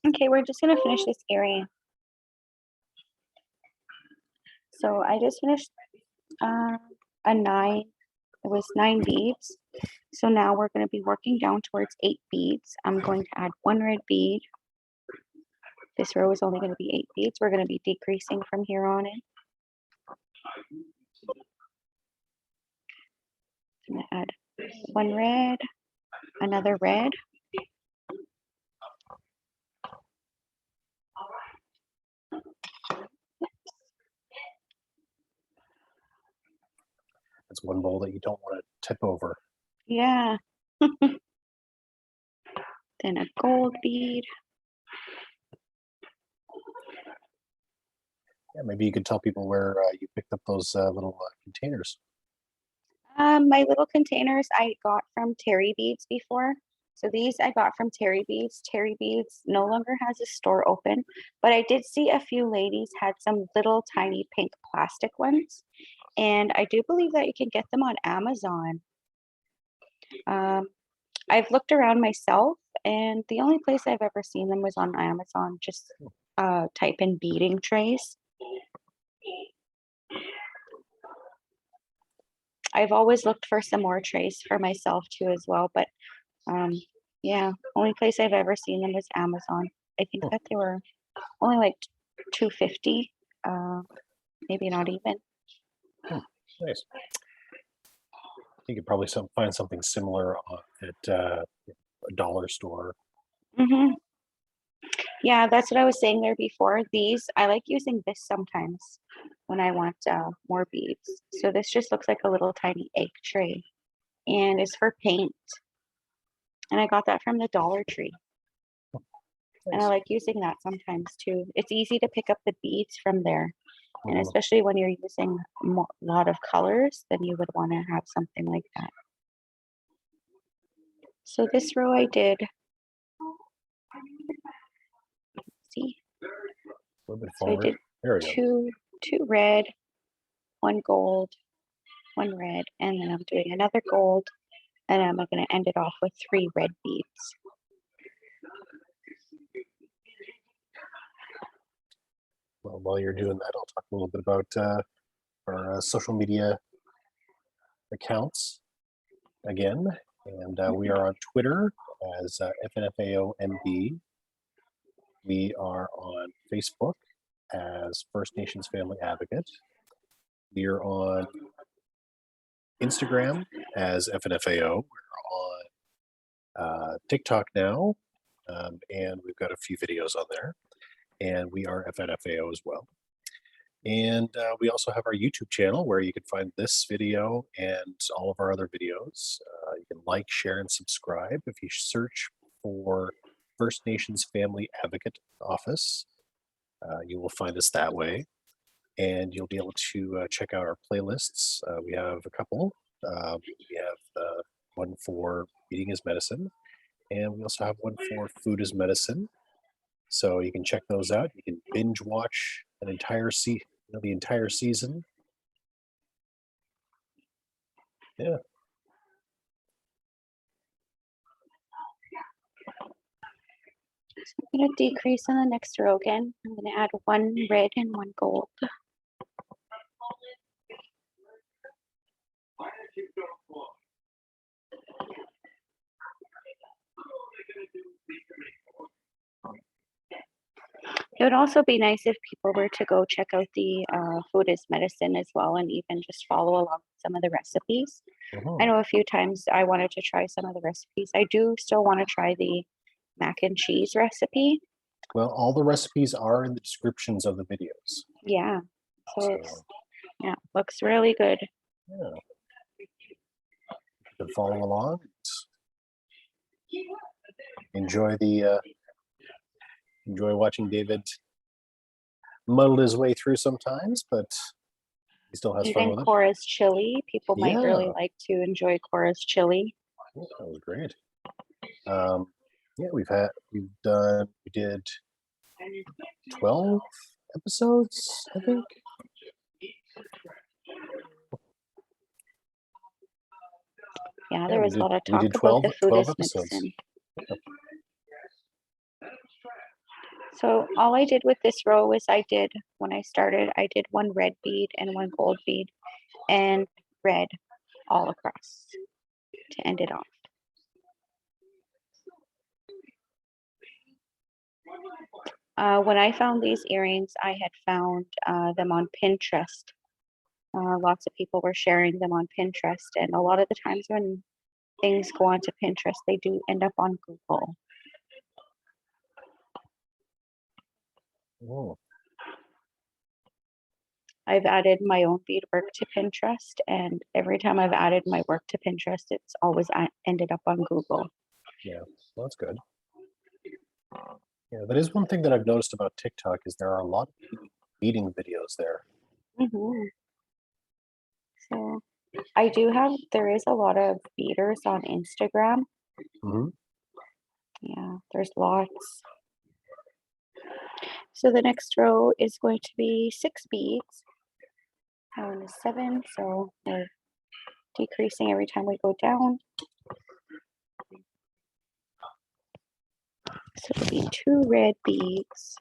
Okay, we're just gonna finish this earring. So I just finished a 9. It was 9 beads. So now we're going to be working down towards 8 beads. I'm going to add 1 red bead. This row is only going to be 8 beads. We're going to be decreasing from here on in. I'm going to add 1 red, another red. That's one bowl that you don't want to tip over. Yeah. Then a gold bead. Yeah, maybe you could tell people where you picked up those little containers. My little containers I got from Terry Beads before. So these I got from Terry Beads. Terry Beads no longer has a store open, but I did see a few ladies had some little tiny pink plastic ones. And I do believe that you can get them on Amazon. I've looked around myself, and the only place I've ever seen them was on Amazon. Just type in beading trays. I've always looked for some more trays for myself too as well, but yeah, only place I've ever seen them was Amazon. I think that they were only like $2.50, maybe not even. Nice. You could probably find something similar at a dollar store. Mm-hmm. Yeah, that's what I was saying there before. These, I like using this sometimes when I want more beads. So this just looks like a little tiny egg tray and it's for paint. And I got that from the Dollar Tree. And I like using that sometimes too. It's easy to pick up the beads from there. And especially when you're using a lot of colors, then you would want to have something like that. So this row I did, see, A little bit so I forward. did There we go. two red, one gold, one red, and then I'm doing another gold, and I'm going to end it off with 3 red beads. Well, while you're doing that, I'll talk a little bit about our social media accounts again. And we are on Twitter as FNFAOMB. We are on Facebook as First Nations Family Advocate. We are on Instagram as FNFAO. We're on TikTok now, and we've got a few videos on there. And we are FNFAO as well. And we also have our YouTube channel where you can find this video and all of our other videos. You can like, share, and subscribe. If you search for First Nations Family Advocate Office, you will find us that way. And you'll be able to check out our playlists. We have a couple. We have one for Eating is Medicine, and we also have one for Food is Medicine. So you can check those out. You can binge watch an entire the entire season. Yeah. So I'm going to decrease on the next row again. I'm going to add 1 red and 1 gold. It would also be nice if people were to go check out the Food is Medicine as well, and even just follow along with some of the recipes. I know a few times I wanted to try some of the recipes. I do still want to try the mac and cheese recipe. Well, all the recipes are in the descriptions of the videos. Yeah. So it's, yeah, looks really good. Yeah. You can follow along. Enjoy watching David muddle his way through sometimes, but he still has fun Even with it. Cora's chili. People might really like to enjoy Cora's chili. Oh, that was great. Yeah, we did 12 episodes, I think. Yeah, there was a lot of talk about the Food is Medicine. So all I did with this row was when I started, I did 1 red bead and 1 gold bead and red all across to end it off. When I found these earrings, I had found them on Pinterest. Lots of people were sharing them on Pinterest, and a lot of the times when things go onto Pinterest, they do end up on Google. Oh. I've added my own beadwork to Pinterest, and every time I've added my work to Pinterest, it's always ended up on Google. Yeah, well, that's good. Yeah, that is one thing that I've noticed about TikTok is there are a lot of beading videos there. So there is a lot of beaders on Instagram. Yeah, there's lots. So the next row is going to be 6 beads. That one is 7, so we're decreasing every time we go down. So it'll be 2 red beads.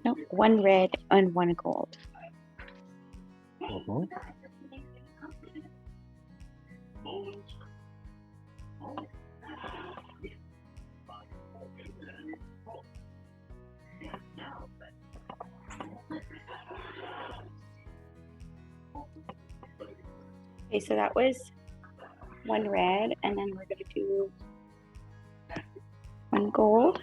No, 1 red and 1 gold. Okay, so that was one red, and then we're gonna do one gold.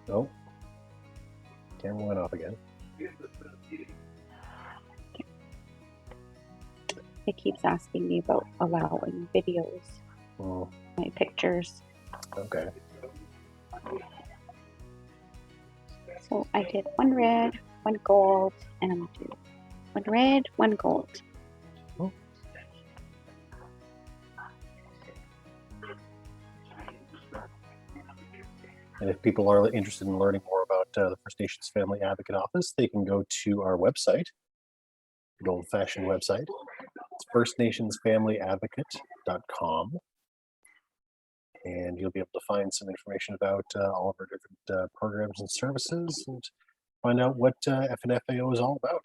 Oh, camera went off again. It keeps asking me about allowing videos, Oh, my pictures. okay. So I did one red, one gold, and I'm gonna do one red, one gold. Oh. And if people are interested in learning more about the First Nations Family Advocate Office, they can go to our website, good old-fashioned website. It's firstnationsfamilyadvocate.com. And you'll be able to find some information about all of our different programs and services and find out what FNFAO is all about.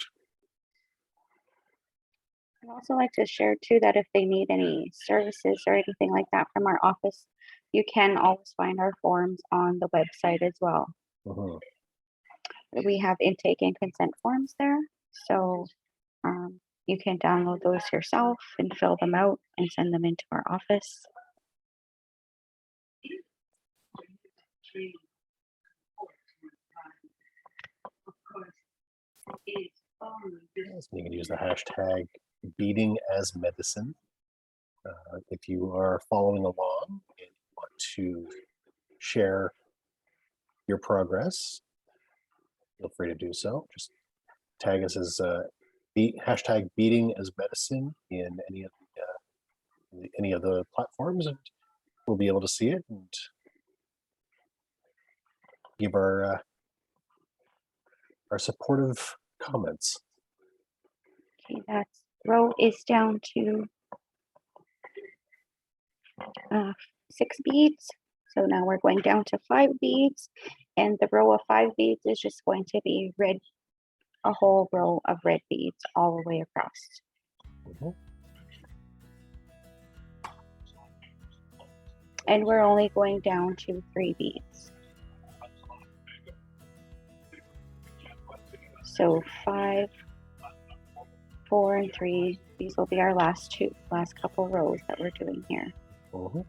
I'd also like to share too that if they need any services or anything like that from our office, you can always find our forms on the website as well. Mhm. We have intake and consent forms there, so you can download those yourself and fill them out and send them into our office. Yes, you can use the hashtag Beading as Medicine. If you are following along and want to share your progress, feel free to do so. Just tag us as hashtag Beading as Medicine in any of the platforms, and we'll be able to see it and give our supportive comments. Okay, that row is down to 6 beads. So now we're going down to 5 beads, and the row of 5 beads is just going to be red, a whole row of red beads all the way across. Mhm. And we're only going down to 3 beads. So 5, 4, and 3. These will be our last couple rows that we're doing here. Mhm.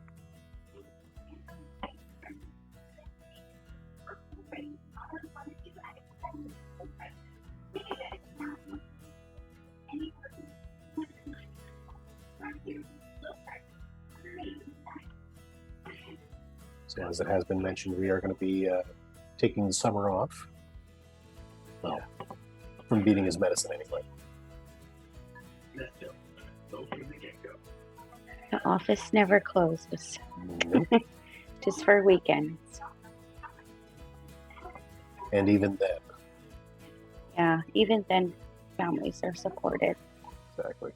So as it has been mentioned, we are going to be taking the summer off. Well, from Beading as Medicine anyway. The office never closes, Nope. just for weekends. And even then, Yeah, even then, families are supported. exactly.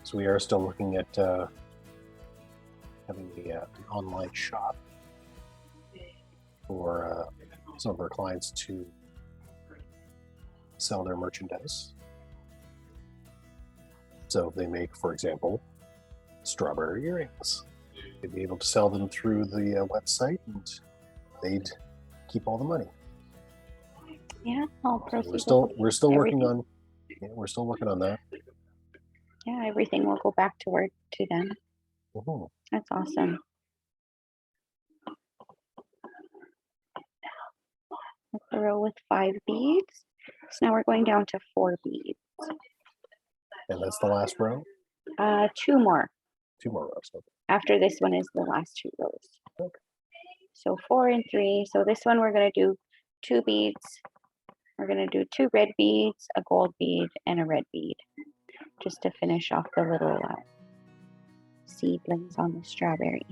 So we are still looking at having an online shop for some of our clients to sell their merchandise. So if they make, for example, strawberry earrings, they'd be able to sell them through the website, and they'd keep all the money. Yeah, all So proceeds. we're still working everything. we're still working on that. Yeah, everything will go back to work to them. Mhm. That's awesome. That's a row with 5 beads. So now we're going down to 4 beads. And that's the last row. 2 more. 2 more rows. Okay. After this one is the last 2 rows. Okay. So 4 and 3. So this one we're going to do 2 beads. We're going to do 2 red beads, a gold bead, and a red bead, just to finish off the little seedlings on the strawberry.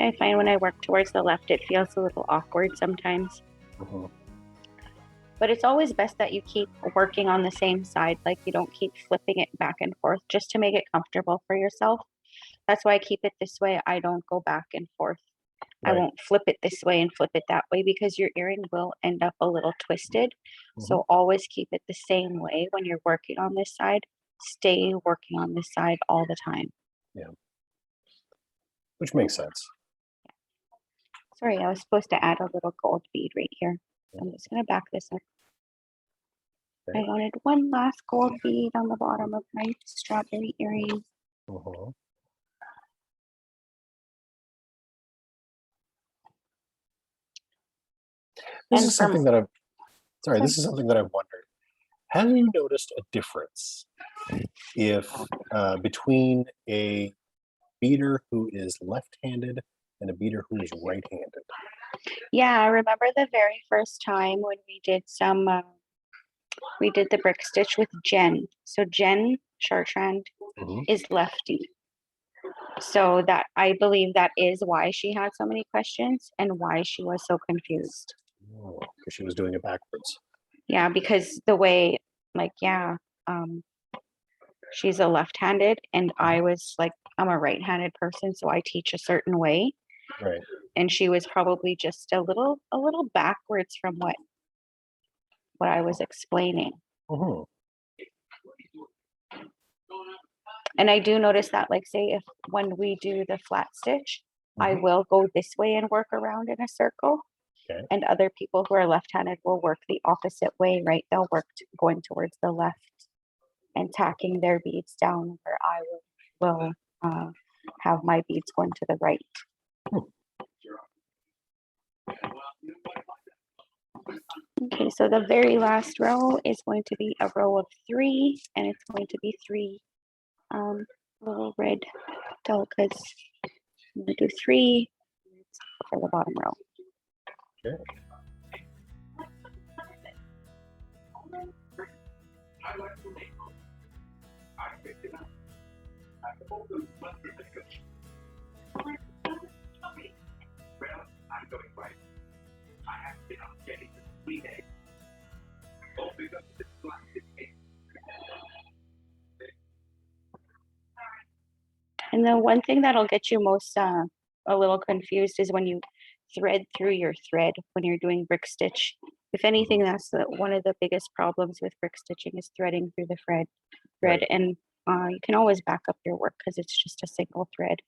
I find when I work towards the left, it feels a little awkward sometimes. Mhm. But it's always best that you keep working on the same side, like you don't keep flipping it back and forth just to make it comfortable for yourself. That's why I keep it this way. I don't go back and forth. I Right. won't flip it this way and flip it that way because your earring will end up a little twisted. Mhm. So always keep it the same way when you're working on this side. Stay working on this side all the time. Which makes sense. Sorry, I was supposed to add a little gold bead right here. Yeah. I'm just going to back this up. I Okay. wanted one last gold bead on the bottom of my strawberry earring. Mhm. This And is something from that I've sorry, this is something that I've wondered. Have you noticed a difference if between a beater who is left-handed and a beater who is right-handed? yeah, I remember the very first time when we did we did the brick stitch with Jen. So Jen Chartrand Mhm. is lefty. So that I believe that is why she had so many questions and why she was so confused. Oh, because she was doing it backwards. Yeah, because the way, like, yeah, um, she's a left-handed, and I was like, I'm a right-handed person, so I teach a certain way, Right. and she was probably just a little backwards from what I was explaining. Mhm. And I do notice that, like, say if when we do the flat stitch, I Mhm. will go this way and work around in a circle. Okay. And other people who are left-handed will work the opposite way, right? They'll work going towards the left and tacking their beads down where I will have my beads going to the right. Okay, so the very last row is going to be a row of 3, and it's going to be 3 little red delicas. I'm going to do 3 for the bottom row. Okay. And the one thing that'll get you most a little confused is when you thread through your thread when you're doing brick stitch. If anything, that's one of the biggest problems with brick stitching is threading through the thread. Right. And you can always back up your work because it's just a single thread.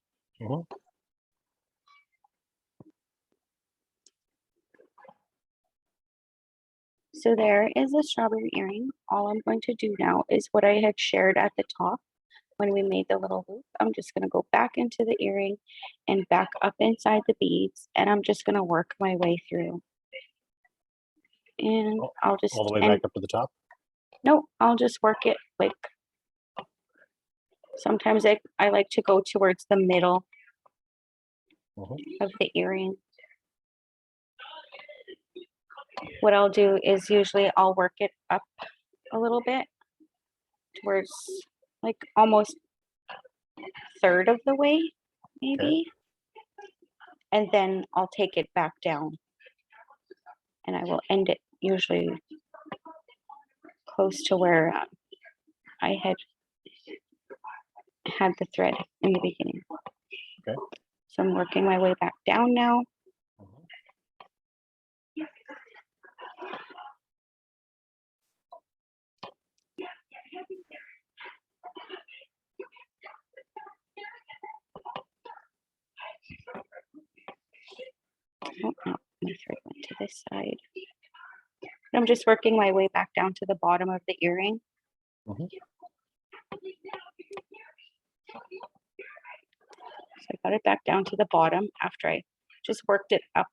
Mhm. So there is a strawberry earring. All I'm going to do now is what I had shared at the top when we made the little loop. I'm just going to go back into the earring and back up inside the beads, and I'm just going to work my way through. And I'll just All the way back up to the top? no, I'll just work it like sometimes I like to go towards the middle Mhm. of the earring. What I'll do is usually I'll work it up a little bit towards like almost third of the way, maybe. And then I'll take it back down. And I will end it usually close to where I had the thread in the beginning. Okay. So I'm working my way back down now. Mhm. Oh, no, my thread went to this side. I'm just working my way back down to the bottom of the earring. Mhm. So I got it back down to the bottom after I just worked it up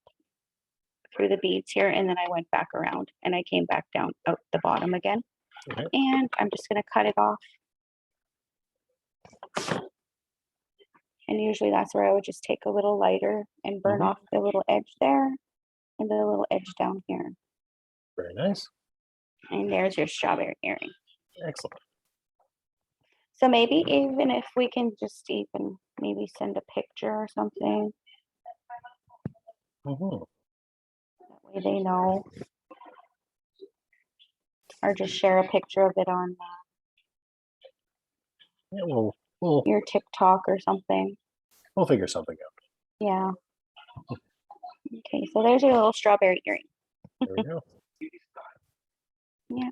through the beads here, and then I went back around and I came back down out the bottom again. Okay. And I'm just going to cut it off. And usually that's where I would just take a little lighter and burn off the little edge there and the little edge down here. Very nice. And there's your strawberry earring. Excellent. So maybe even if we can just even maybe send a picture or something. Mhm. That way they know. Or just share a picture of it on Yeah, we'll your TikTok or something. figure something out. Yeah. Okay, so there's your little strawberry earring. There we go. Yeah.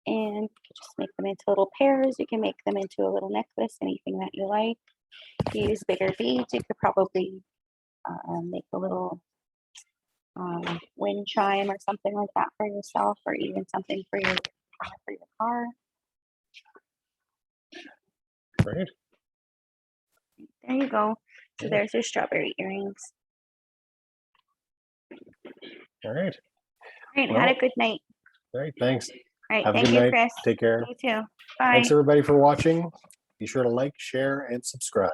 And you can just make them into little pairs. You can make them into a little necklace, anything that you like. If you use bigger beads, you could probably make a little wind chime or something like that for yourself, or even something for your car. Great. There you go. So Yeah. there's your strawberry earrings. All right. Great. Well, Had a good night. All right. Thanks. All right. Have a Thank good you, night. Chris. Take care. You too. Bye. Thanks everybody for watching. Be sure to like, share, and subscribe.